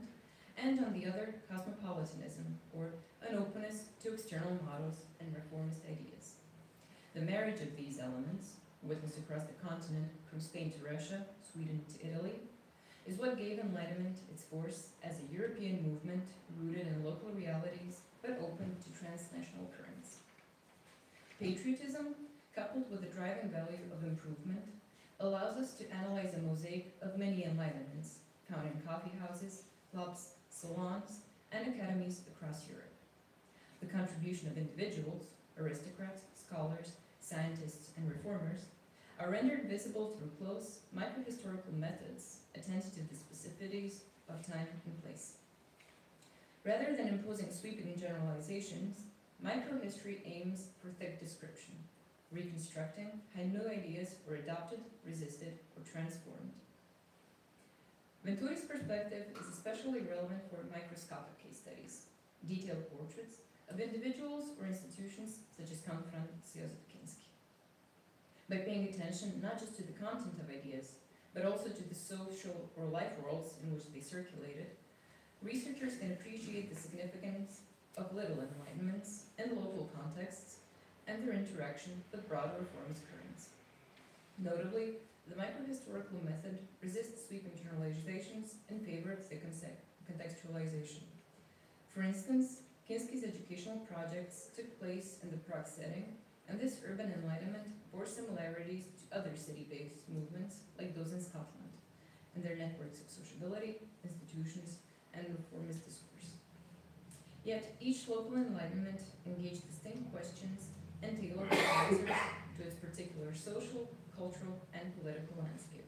S10: and on the other, cosmopolitanism, or an openness to external models and reformist ideas. The marriage of these elements, witnessed across the continent from Spain to Russia, Sweden to Italy, is what gave Enlightenment its force as a European movement rooted in local realities but open to transnational currents. Patriotism, coupled with the driving value of improvement, allows us to analyze a mosaic of many enlightenments found in coffee houses, clubs, salons, and academies across Europe. The contribution of individuals, aristocrats, scholars, scientists, and reformers are rendered visible through close microhistorical methods attentive to the specificities of time and place. Rather than imposing sweeping generalizations, microhistory aims for thick description, reconstructing how new ideas were adopted, resisted, or transformed. Venturi's perspective is especially relevant for microscopic case studies, detailed portraits of individuals or institutions such as Count Franz Joseph Kinsky. By paying attention not just to the content of ideas, but also to the social or life worlds in which they circulated, researchers can appreciate the significance of little enlightenments in local contexts and their interaction with broader reformist currents. Notably, the microhistorical method resists sweeping generalizations in favor of thick contextualization. For instance, Kinsky's educational projects took place in the Prague setting, and this urban enlightenment bore similarities to other city-based movements like those in Scotland, and their networks of sociability, institutions, and reformist discourse. Yet each local enlightenment engaged distinct questions and tailored answers to its particular social, cultural, and political landscape.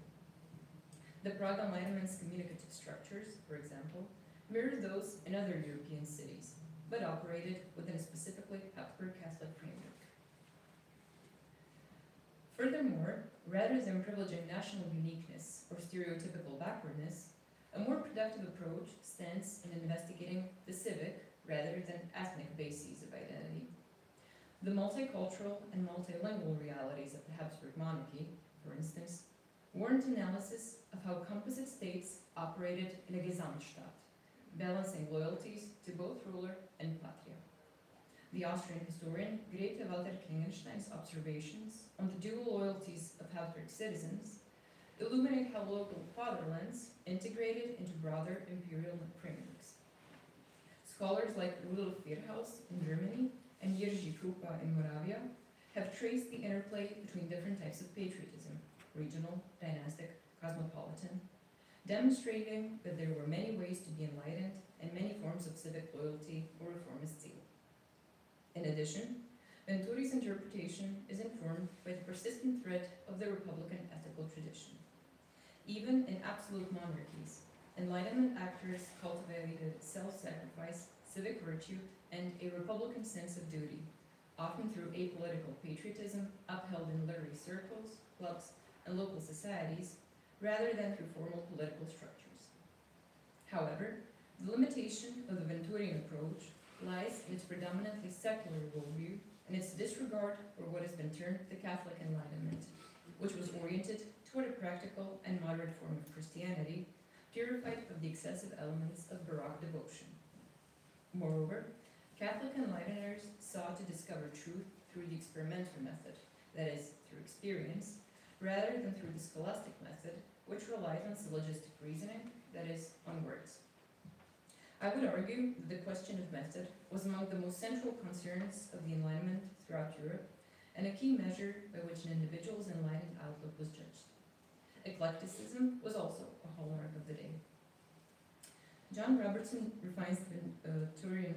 S10: The Prague Enlightenment's communicative structures, for example, mirrored those in other European cities, but operated within a specifically Habsburg Catholic framework. Furthermore, rather than privileging national uniqueness or stereotypical backwardness, a more productive approach stands in investigating the civic rather than ethnic bases of identity. The multicultural and multilingual realities of the Habsburg monarchy, for instance, warrant analysis of how composite states operated in a Gesamtstaat, balancing loyalties to both ruler and patria. The Austrian historian Grete Walter Klingenstein's observations on the dual loyalties of Habsburg citizens illuminate how local fatherlands integrated into broader imperial frameworks. Scholars like Rudolf Virhaus in Germany and Jerzy Krupa in Moravia have traced the interplay between different types of patriotism, regional, dynastic, cosmopolitan, demonstrating that there were many ways to be enlightened and many forms of civic loyalty or reformist zeal. In addition, Venturi's interpretation is informed by the persistent threat of the Republican ethical tradition. Even in absolute monarchies, Enlightenment actors cultivated self-sacrifice, civic virtue, and a Republican sense of duty, often through apolitical patriotism upheld in literary circles, clubs, and local societies, rather than through formal political structures. However, the limitation of the Venturian approach lies in its predominantly secular worldview and its disregard for what has been termed the Catholic Enlightenment, which was oriented toward a practical and moderate form of Christianity, purified of the excessive elements of Baroque devotion. Moreover, Catholic enlighteners sought to discover truth through the experimental method, that is, through experience, rather than through the scholastic method, which relied on syllogistic reasoning, that is, on words. I would argue that the question of method was among the most central concerns of the Enlightenment throughout Europe, and a key measure by which an individual's enlightened outlook was judged. Eclecticism was also a hallmark of the day. John Robertson refines the Venturian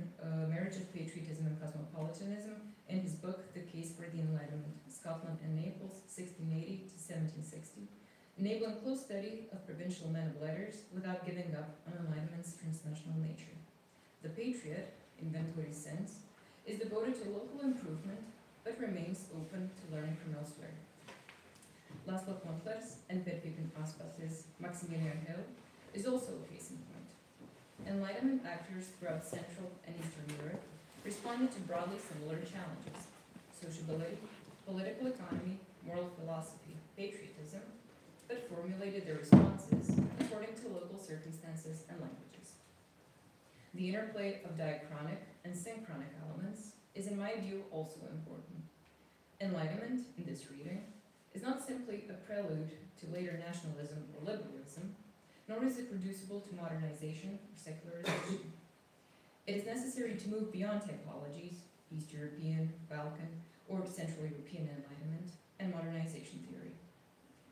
S10: marriage of patriotism and cosmopolitanism in his book, The Case for the Enlightenment, Scotland and Naples, 1680 to 1760, enabling close study of provincial men of letters without giving up on Enlightenment's transnational nature. The patriot, in Venturi's sense, is devoted to local improvement, but remains open to learning from elsewhere. Laszlo Kontlers and Per Pipin Aspas's Maximilian Hill is also a case in point. Enlightenment actors throughout Central and Eastern Europe responded to broadly similar challenges: sociability, political economy, moral philosophy, patriotism, but formulated their responses according to local circumstances and languages. The interplay of diachronic and synchronic elements is, in my view, also important. Enlightenment, in this reading, is not simply a prelude to later nationalism or liberalism, nor is it reducible to modernization or secularization. It is necessary to move beyond typologies, East European, Balkan, or Central European Enlightenment, and modernization theory.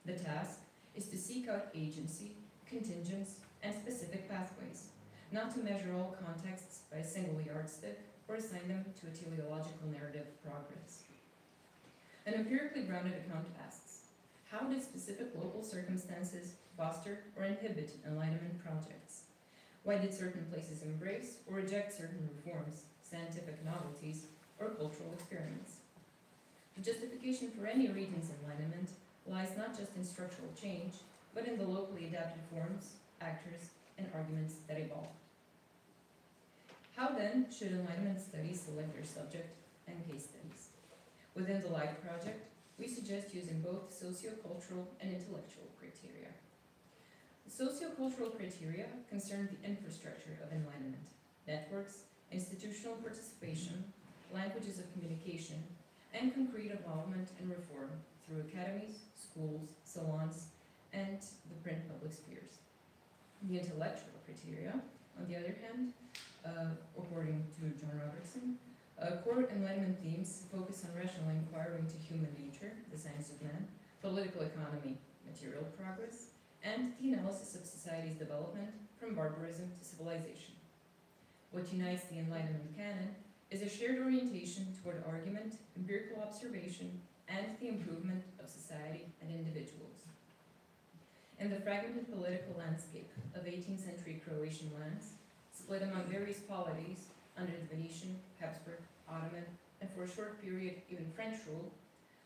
S10: The task is to seek out agency, contingents, and specific pathways, not to measure all contexts by a single yardstick or assign them to a teleological narrative of progress. An empirically grounded account asks, how did specific local circumstances foster or inhibit Enlightenment projects? Why did certain places embrace or reject certain reforms, scientific novelties, or cultural experiments? The justification for any region's Enlightenment lies not just in structural change, but in the locally adapted forms, actors, and arguments that evolve. How then should Enlightenment studies select their subject and case studies? Within the LIGHT project, we suggest using both sociocultural and intellectual criteria. The sociocultural criteria concern the infrastructure of Enlightenment: networks, institutional participation, languages of communication, and concrete involvement in reform through academies, schools, salons, and the print public spheres. The intellectual criteria, on the other hand, according to John Robertson, core Enlightenment themes focus on rational inquiry into human nature, the science of man, political economy, material progress, and the analysis of society's development from barbarism to civilization. What unites the Enlightenment canon is a shared orientation toward argument, empirical observation, and the improvement of society and individuals. In the fragmented political landscape of 18th century Croatian lands, split among various polities under the Venetian, Habsburg, Ottoman, and for a short period even French rule,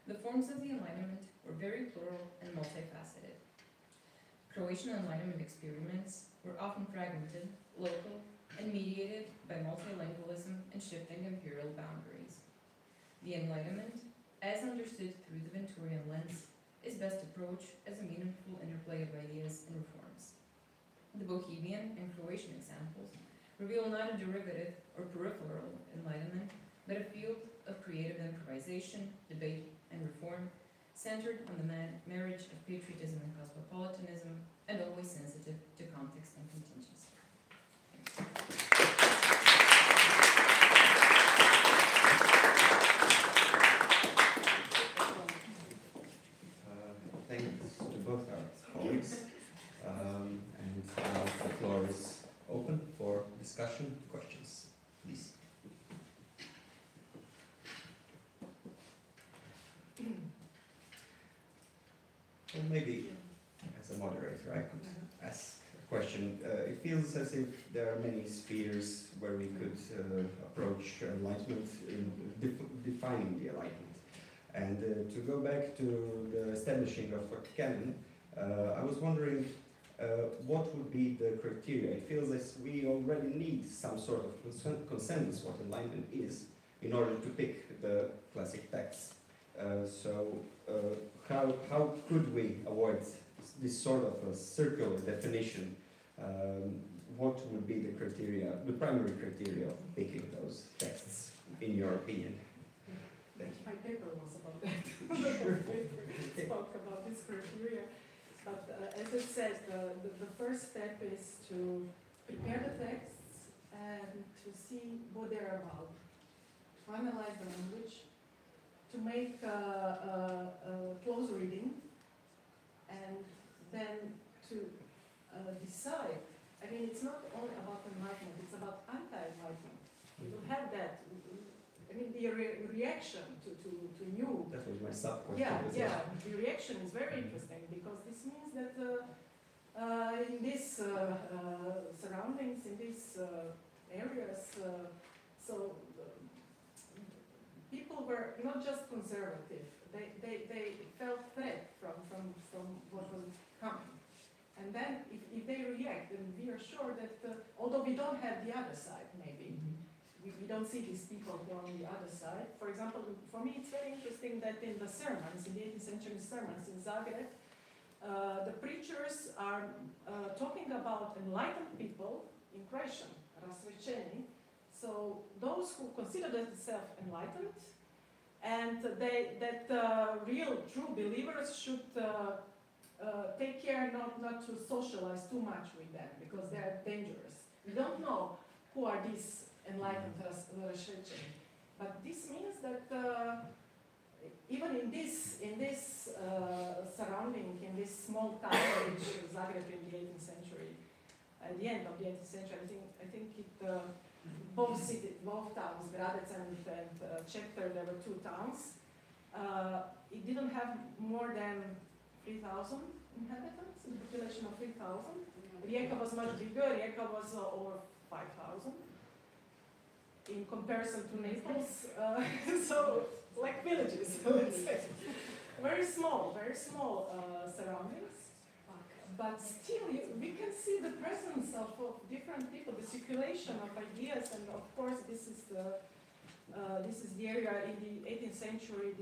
S10: the forms of the Enlightenment were very plural and multifaceted. Croatian Enlightenment experiments were often fragmented, local, and mediated by multilingualism and shifting imperial boundaries. The Enlightenment, as understood through the Venturian lens, is best approached as a meaningful interplay of ideas and reforms. The Bohemian and Croatian examples reveal not a derivative or peripheral Enlightenment, but a field of creative improvisation, debate, and reform, centered on the marriage of patriotism and cosmopolitanism, and always sensitive to context and contingency.
S4: Thanks. discussion, questions, please. Well, maybe as a moderator, I could ask a question. It feels as if there are many spheres where we could approach enlightenment in defining the enlightenment. And to go back to the establishing of a canon, I was wondering what would be the criteria? It feels as we already need some sort of consensus what enlightenment is in order to pick the classic texts. How could we avoid this sort of a circular definition? What would be the criteria, the primary criteria of picking those texts, in your opinion? Thank you.
S9: My paper was about that. My paper spoke about this criteria. But as I said, the first step is to prepare the texts and to see what they're about, to analyze the language, to make a close reading, and then to decide. I mean, it's not only about enlightenment, it's about anti-enlightenment. We will have that. I mean, the reaction to new.
S4: That was my sub-question.
S9: Yeah. The reaction is very interesting because this means that in these surroundings, in these areas, people were not just conservative. They felt threat from what was coming. And then if they react, then we are sure that although we don't have the other side, maybe. We don't see these people who are on the other side. For example, for me it's very interesting that in the sermons, in the 18th century sermons in Zagreb, the preachers are talking about enlightened people in Croatian, rasvećeni. So those who consider themselves enlightened, and that real, true believers should take care not to socialize too much with them, because they are dangerous. We don't know who are these enlightened rasvećeni. But this means that even in this surrounding, in this small town, which Zagreb in the 18th century, at the end of the 18th century, I think it, both towns, Gradec and Chepter, there were two towns. It didn't have more than 3,000 inhabitants, a population of 3,000. Rijeka was much bigger, Rijeka was over 5,000. In comparison to Naples, so like villages, let's say. Very small surroundings. But still, we can see the presence of different people, the circulation of ideas, and of course, this is the area in the 18th century.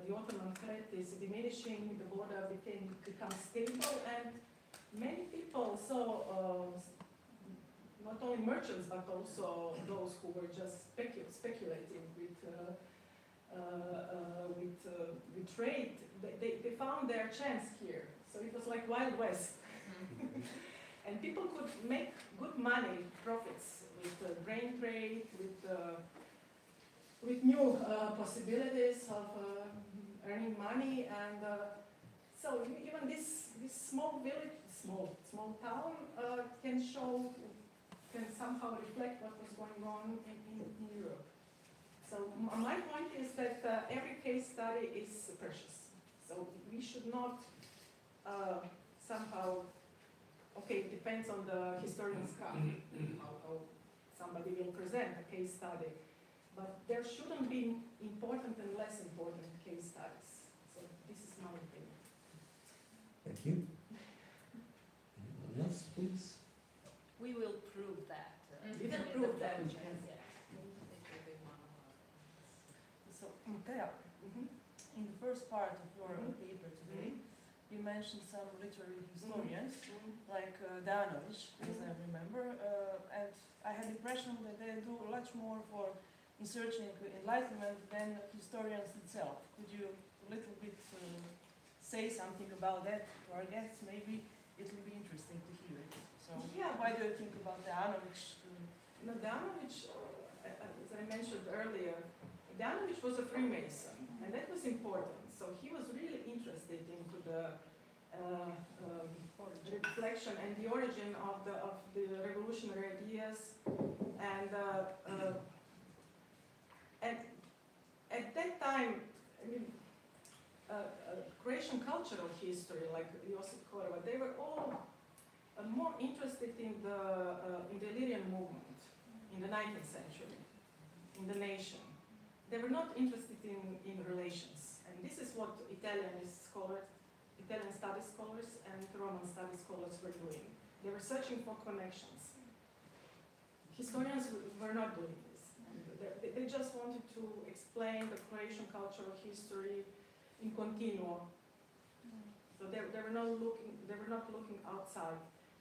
S9: The Ottoman threat is diminishing. The border becomes stable, and many people saw. Not only merchants, but also those who were just speculating with trade. They found their chance here. So it was like Wild West. And people could make good money, profits, with grain trade, with new possibilities of earning money. And so even this small village, small town can somehow reflect what was going on in Europe. So my point is that every case study is precious. So we should not somehow, okay, it depends on the historian's craft, how somebody will present a case study, but there shouldn't be important and less important case studies. So this is my opinion.
S4: Thank you. Anyone else, please?
S3: We will prove that.
S9: We will prove that.
S11: So, Matea, in the first part of your paper today, you mentioned some literary historians, like Danovic, as I remember, and I had the impression that they do much more for in searching enlightenment than historians itself. Could you a little bit say something about that to our guests? Maybe it will be interesting to hear it. So,
S9: yeah.
S11: Why do you think about Danovic?
S9: No, Danovic, as I mentioned earlier, Danovic was a Freemason, and that was important. So he was really interested into the reflection and the origin of the revolutionary ideas, and at that time, I mean, Croatian cultural history, like Josip Horvat, they were all more interested in the Illyrian movement in the 19th century, in the nation. They were not interested in relations, and this is what Italian studies scholars and Roman studies scholars were doing. They were searching for connections. Historians were not doing this. They just wanted to explain the Croatian cultural history in continuo. So they were not looking outside,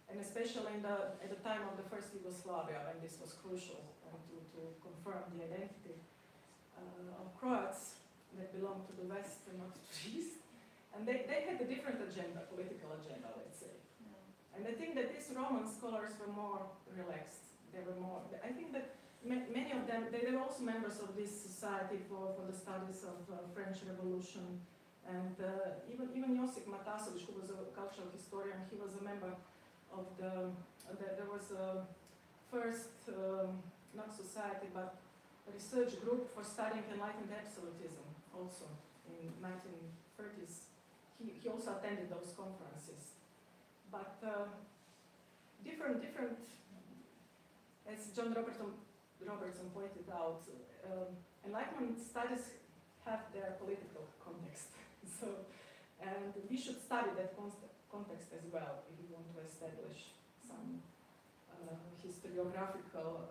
S9: and especially at the time of the first Yugoslavia, when this was crucial to confirm the identity of Croats that belonged to the West and not to the East. And they had a different agenda, political agenda, let's say. And I think that these Roman scholars were more relaxed. They were more, I think that many of them, they were also members of this society for the studies of French Revolution. And even Josip Matasovic, who was a cultural historian, he was a member of there was a first, not society, but a research group for studying Enlightenment absolutism also in 1930s. He also attended those conferences. But different, as John Robertson pointed out, Enlightenment studies have their political context. So, and we should study that context as well if we want to establish some historiographical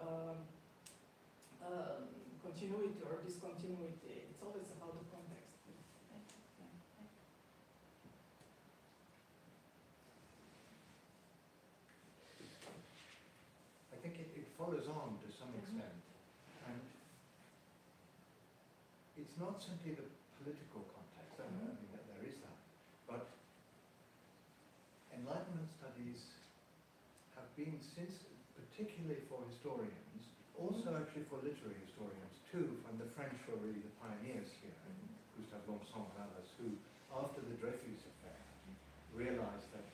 S9: continuity or discontinuity. It's always about the context.
S5: I think it follows on to some extent, and it's not simply the political context. I mean that there is that, but Enlightenment studies have been since, particularly for historians, also actually for literary historians too, when the French were really the pioneers here, and Gustave Lanson and others, who, after the Dreyfus affair, realized that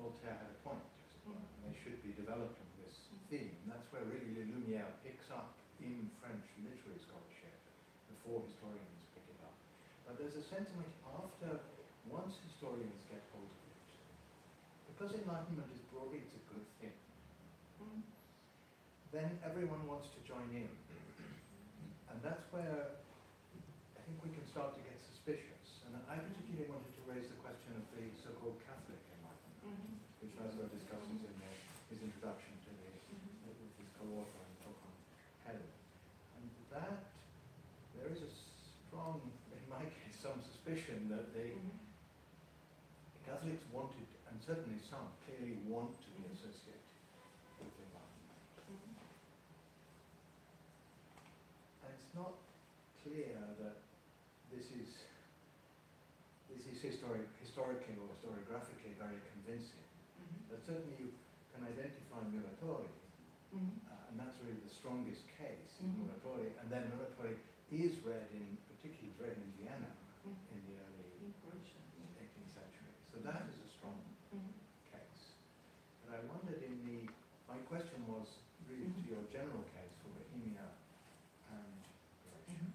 S5: Voltaire had a point, and they should be developing this theme. And that's where really Le Lumière picks up in French literary scholarship, before historians pick it up. But there's a sentiment after, once historians get hold of it, because Enlightenment is broadly, it's a good thing, then everyone wants to join in. And that's where I think we can start to get suspicious. And I particularly wanted to raise the question of the so-called Catholic Enlightenment, which Laszlo discusses in his introduction to with his co-author and Topon Helen. And that, there is a strong, in my case, some suspicion that the Catholics wanted, and certainly some clearly want to be associated with Enlightenment. And it's not clear that this is historically or historiographically very convincing. But certainly you can identify Muratori, and that's really the strongest case in Muratori. And then Muratori is read in, particularly read in Vienna in the early 18th century. So that is a strong case. But I wondered my question was really to your general case for Bohemia and Croatia.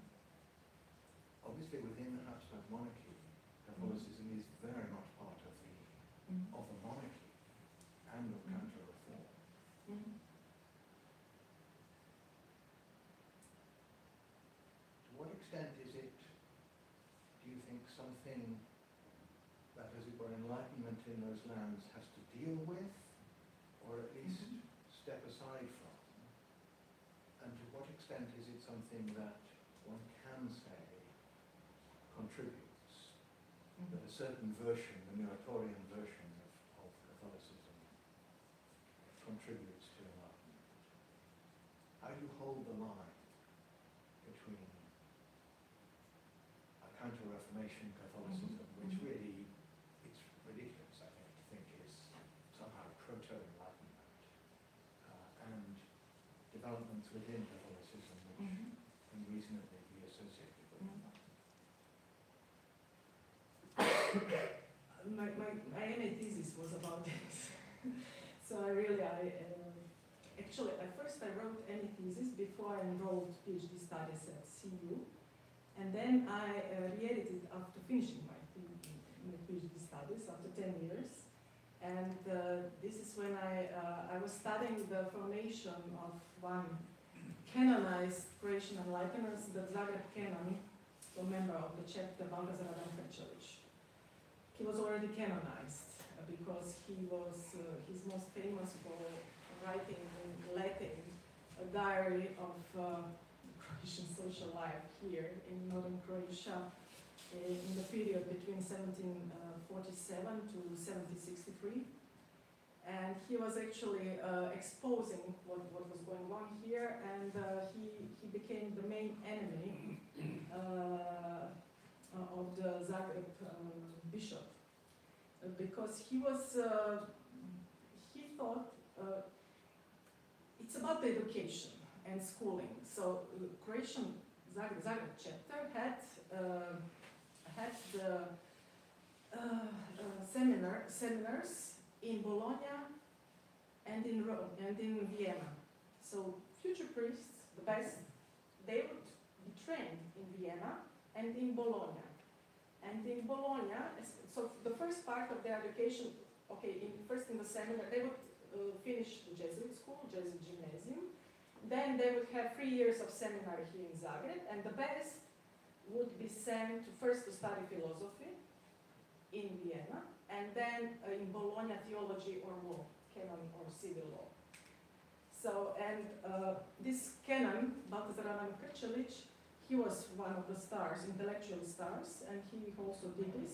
S5: Obviously within the Habsburg monarchy, Catholicism is very much part of the monarchy and of counter-reform. To what extent is it, do you think, something that, as it were, Enlightenment in those lands has to deal with, or at least step aside from? And to what extent is it something that one can say contributes, that a certain version, the Muratorian version of Catholicism, contributes to Enlightenment? How do you hold the line between a counter-Reformation Catholicism, which really, it's ridiculous, I think, to think is somehow proto-Enlightenment, and developments within Catholicism which can reasonably be associated with Enlightenment?
S9: My MA thesis was about this. actually, at first I wrote any thesis before I enrolled PhD studies at CU, and then I re-edited after finishing my PhD studies after 10 years. And this is when I was studying the formation of one canonized Croatian enlighteners, the Zagreb canon, a member of the chapter Baltazar Adamkačević. He was already canonized because he's most famous for writing in Latin a diary of Croatian social life here in northern Croatia in the period between 1747 to 1763. And he was actually exposing what was going on here, and he became the main enemy of the Zagreb bishop, because he thought it's about the education and schooling. So the Croatian Zagreb chapter had the seminars in Bologna and in Rome and in Vienna. So future priests, the best, they would be trained in Vienna and in Bologna. And in Bologna, so the first part of their education, first in the seminar, they would finish the Jesuit school, Jesuit gymnasium. Then they would have 3 years of seminary here in Zagreb, and the best would be sent first to study philosophy in Vienna, and then in Bologna theology or law, canon or civil law. So, and this canon, Baltazar Adamkačević, he was one of the stars, intellectual stars, and he also did this.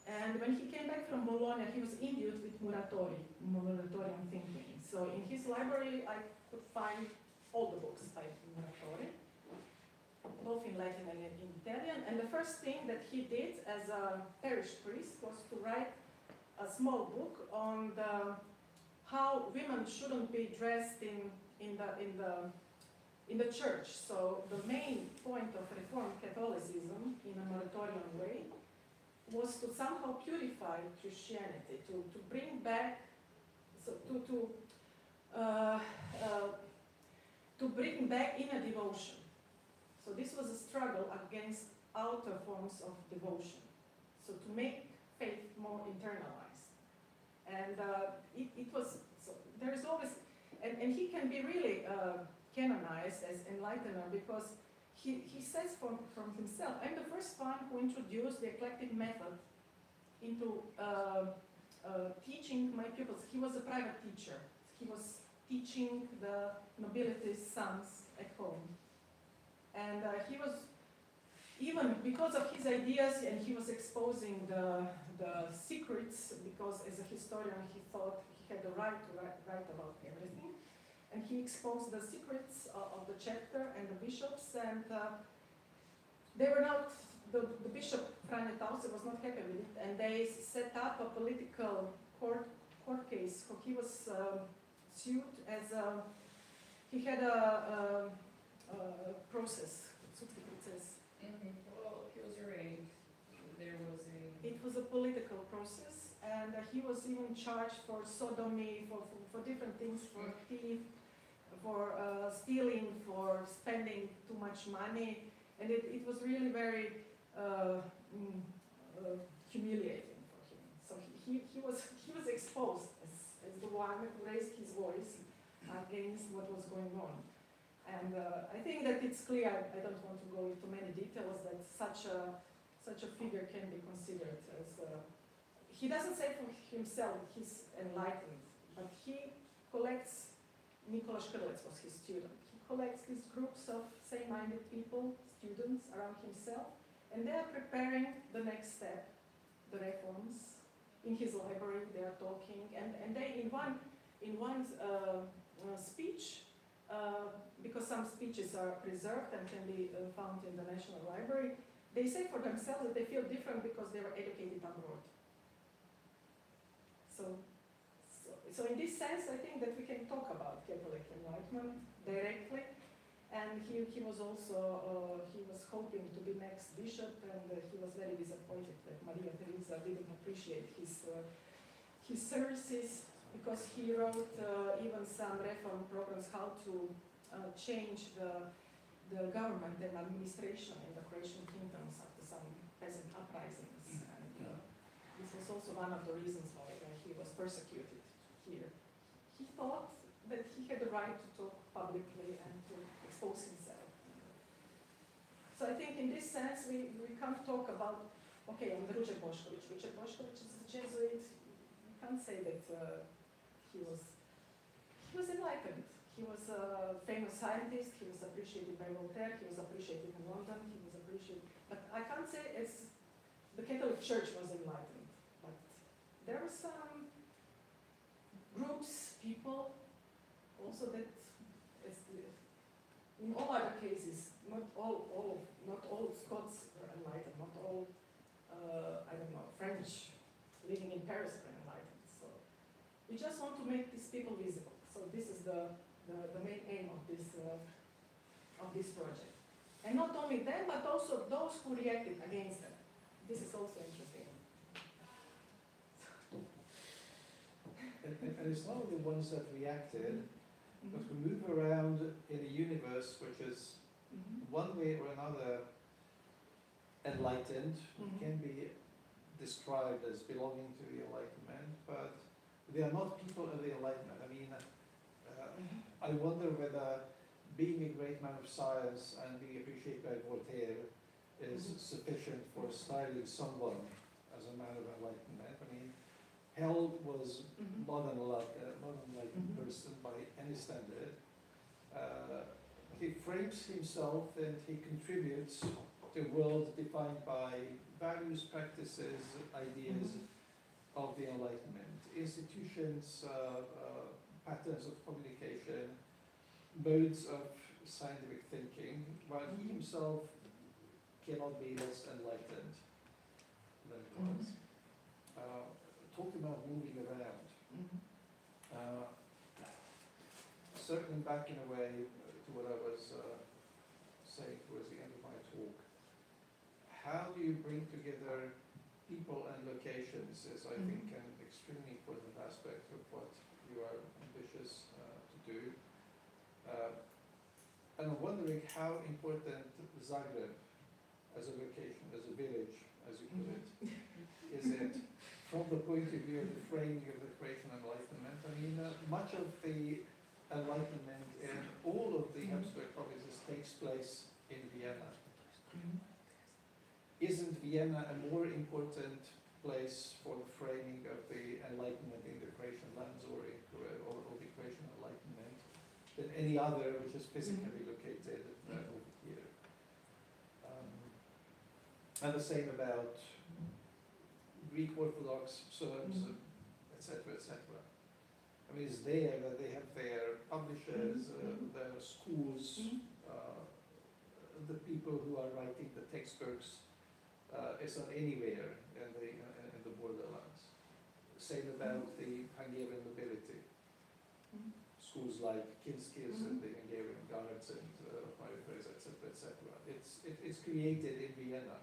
S9: And when he came back from Bologna, he was imbued with Muratorian thinking. So in his library, I could find all the books by Muratori, both in Latin and in Italian. And the first thing that he did as a parish priest was to write a small book on how women shouldn't be dressed in the church. So the main point of Reformed Catholicism in a Muratorian way was to somehow purify Christianity, to bring back, so to bring back inner devotion. So this was a struggle against outer forms of devotion. So to make faith more internalized. And it was, so there is always, and he can be really canonized as enlightener because he says from himself, I'm the first one who introduced the eclectic method into teaching my pupils. He was a private teacher. He was teaching the nobility's sons at home. And he was, even because of his ideas, and he was exposing the secrets, because as a historian he thought he had the right to write about everything. And he exposed the secrets of the chapter and the bishops, and they were not, the bishop, Frane Tauce, was not happy with it, and they set up a political court case. So he was sued as he had a process.
S10: And well, he was right. There was a...
S9: It was a political process, and he was even charged for sodomy, for different things, for thief, for stealing, for spending too much money, and it was really very humiliating for him. So he was exposed as the one who raised his voice against what was going on. And I think that it's clear, I don't want to go into many details, that such a figure can be considered as, he doesn't say for himself he's enlightened, but he collects, Nikola Škrlec was his student, he collects these groups of same-minded people, students around himself, and they are preparing the next step, the reforms. In his library they are talking, and they, in one speech, because some speeches are preserved and can be found in the National Library, they say for themselves that they feel different because they were educated abroad. So in this sense, I think that we can talk about Catholic Enlightenment directly. And he was also, he was hoping to be next bishop, and he was very disappointed that Maria Teresa didn't appreciate his services. because he wrote even some reform programs how to change the government and administration in the Croatian kingdoms after some peasant uprisings. And this was also one of the reasons why he was persecuted here. He thought that he had the right to talk publicly and to expose himself. So I think in this sense we can't talk about, okay, on Ruđer Bošković. Ruđer Bošković is a Jesuit. You can't say that he was enlightened. He was a famous scientist, he was appreciated by Voltaire, he was appreciated in London, he was appreciated, but I can't say it's, the Catholic Church was enlightened, but there were some groups, people, also that, in all other cases, not all Scots were enlightened, not all, I don't know, French living in Paris were enlightened, so we just want to make these people visible, so this is the main aim of this project. And not only them, but also those who reacted against them. This is also interesting.
S7: And it's not only the ones that reacted, but who move around in a universe which is one way or another enlightened, can be described as belonging to the Enlightenment, but they are not people of the Enlightenment. I mean, I wonder whether being a great man of science and being appreciated by Voltaire is sufficient for styling someone as a man of enlightenment. I mean, Hell was not an enlightened person by any standard. He frames himself and he contributes to a world defined by values, practices, ideas of the Enlightenment. Institutions, patterns of communication, modes of scientific thinking, while he himself cannot be less enlightened than it was. Talking about moving around, circling back in a way to what I was saying towards the end of my talk, how do you bring together people and locations is, I think, an extremely important aspect of what you are ambitious to do. And I'm wondering how important Zagreb as a location, as a village, as you put it, is it from the point of view of the framing of the Croatian Enlightenment? I mean, much of the Enlightenment in all of the Habsburg provinces takes place in Vienna. Isn't Vienna a more important place for the framing of the Enlightenment in the Croatian lands or the Croatian Enlightenment than any other which is physically located over here? And the same about Greek Orthodox, Serbs, etc., etc. I mean, it's there that they have their publishers, their schools, the people who are writing the textbooks. It's not anywhere in the borderlands. Same about the Hungarian nobility. Schools like Kinski's and the Hungarian Guards and Fireflies, etc., etc. It's created in Vienna.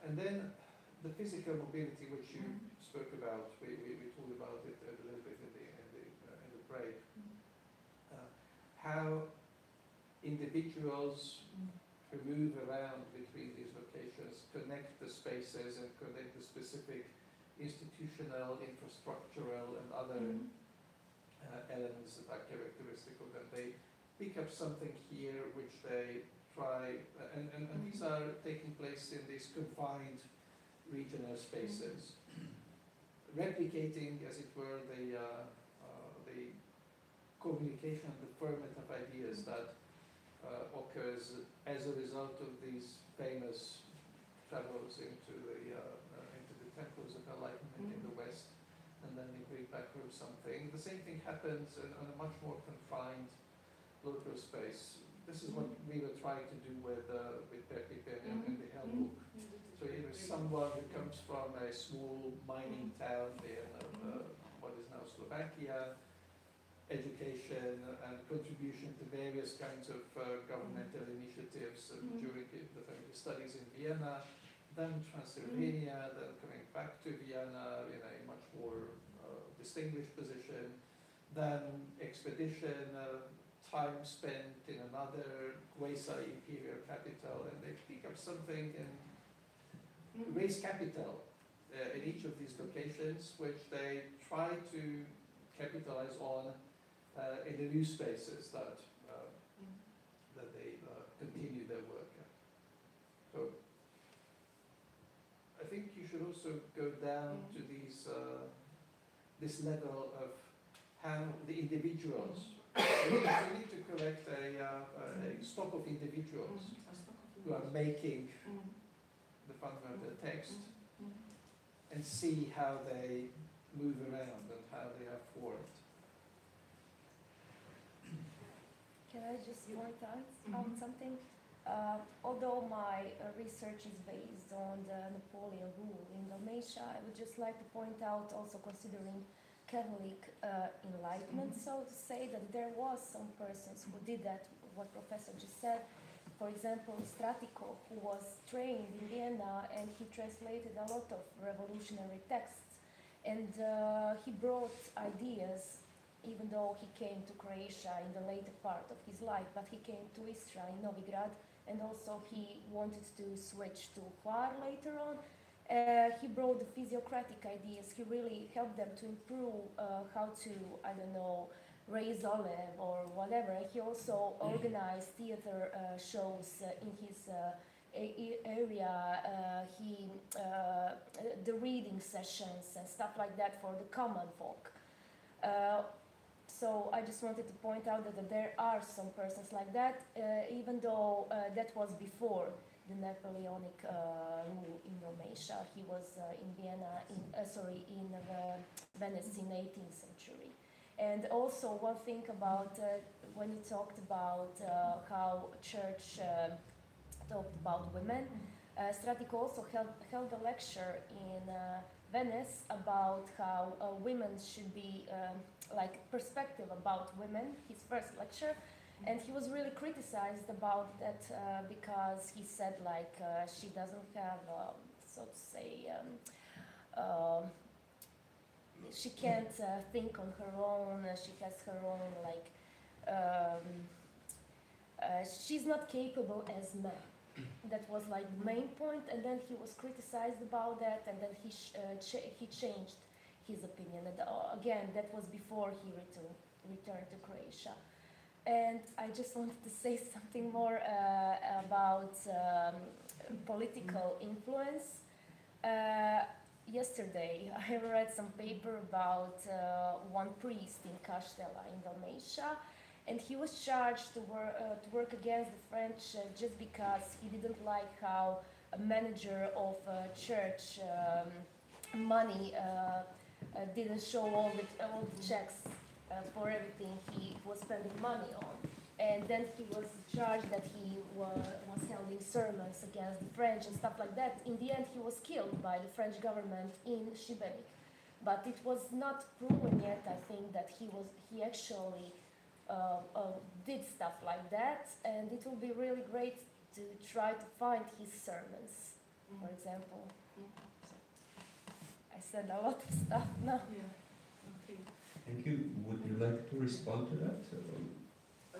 S7: And then the physical mobility, which you spoke about, we talked about it a little bit in the break. How individuals who move around between these locations connect the spaces and connect the specific institutional, infrastructural, and other elements that are characteristic of them. They pick up something here which they try, and these are taking place in these confined regional spaces, replicating, as it were, the communication and the ferment of ideas that occurs as a result of these famous travels into the temples of enlightenment in the West, and then they bring back home something. The same thing happens in a much more confined local space. This is what we were trying to do with Pepin in the Hell book. So it was someone who comes from a small mining town in what is now Slovakia, education and contribution to various kinds of governmental initiatives during the studies in Vienna, then Transylvania, then coming back back to Vienna in a much more distinguished position, then expedition, time spent in another quasi-imperial capital, and they pick up something and raise capital in each of these locations, which they try to capitalize on in the new spaces that they continue their work at. So I think you should also go down to these this level of how the individuals. We need to collect a stock of individuals who are making the fundamental text and see how they move around and how they are formed.
S12: Can I just point out something? Although my research is based on the Napoleon rule in Dalmatia, I would just like to point out, also considering Catholic Enlightenment, so to say, that there was some persons who did that, what Professor just said. For example, Stratico, who was trained in Vienna, and he translated a lot of revolutionary texts, and he brought ideas, even though he came to Croatia in the later part of his life, but he came to Istra in Novigrad, and also he wanted to switch to Hvar later on. He brought the physiocratic ideas. He really helped them to improve how to, I don't know, raise olive or whatever. He also organized theater shows in his area. The reading sessions and stuff like that for the common folk. So I just wanted to point out that there are some persons like that, even though that was before the Napoleonic rule in Dalmatia. He was in Vienna, in Venice in 18th century. And also one thing about when you talked about how church talked about women, Stratico also held a lecture in Venice about how women should be, like perspective about women, his first lecture. And he was really criticized about that because he said like she doesn't have, so to say, she can't think on her own, she has her own like, she's not capable as men. That was like the main point, and then he was criticized about that, and then he changed his opinion. And again, that was before he returned to Croatia. And I just wanted to say something more about political influence. Yesterday, I read some paper about one priest in Castella in Dalmatia, and he was charged to work against the French just because he didn't like how a manager of church money didn't show all the checks for everything he was spending money on. And then he was charged that he was holding sermons against the French and stuff like that. In the end, he was killed by the French government in Šibenik. But it was not proven yet, I think, that he actually did stuff like that. And it will be really great to try to find his sermons, for example. I said a lot of stuff now.
S9: Yeah. Okay.
S4: Thank you. Would you like to respond to that?
S9: I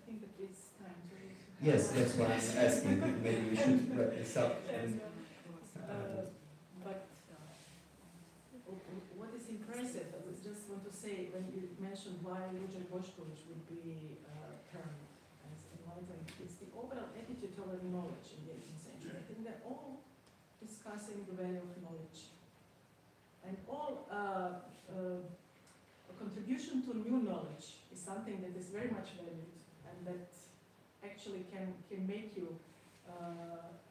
S9: think that it's time to.
S4: Yes, that's what I'm asking. Maybe we should wrap this up.
S9: But what is impressive, I just want to say, when you mentioned why Ruđer Bošković would be termed as enlightened, it's the overall attitude toward knowledge in the 18th century. I think they're all discussing the value of knowledge. And all a contribution to new knowledge is something that is very much valued and that actually can make you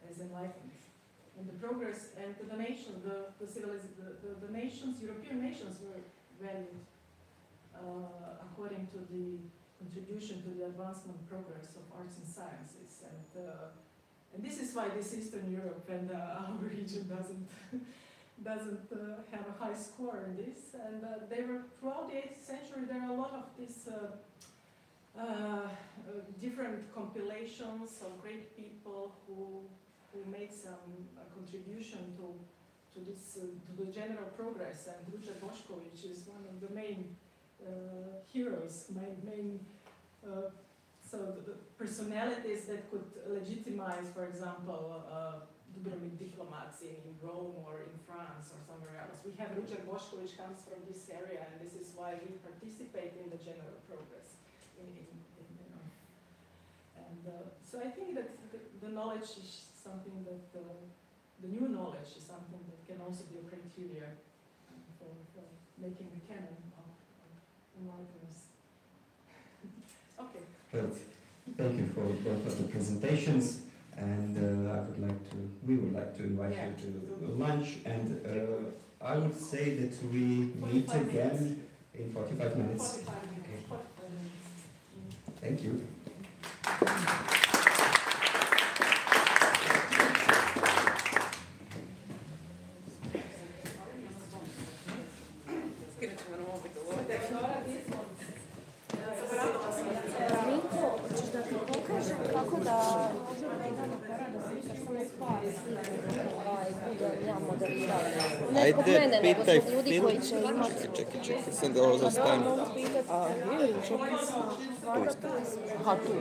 S9: as enlightened. And the progress and the nation, the nations, European nations were valued according to the contribution to the advancement progress of arts and sciences. And this is why this Eastern Europe and our region doesn't have a high score in this. And they were, throughout the 18th century, there are a lot of these different compilations of great people who made some contribution to to the general progress, and Ruđer Bošković is one of the main heroes, so the personalities that could legitimize, for example, Dubrovnik diplomacy in Rome or in France or somewhere else. We have Ruđer Bošković comes from this area, and this is why we participate in the general progress. So I think that the knowledge is something that, the new knowledge is something that can also be a criteria for making the canon of enlighteners. Okay.
S4: Well, thank you for both of the presentations, and we would like to invite you to lunch, and I would say that we meet again in 45 minutes.
S9: 45 minutes.
S4: Okay.
S9: 45 minutes.
S4: Thank you.
S1: Ajde, pitaj film. Čekaj, sam da ovo zastavim.
S12: Aha, tu.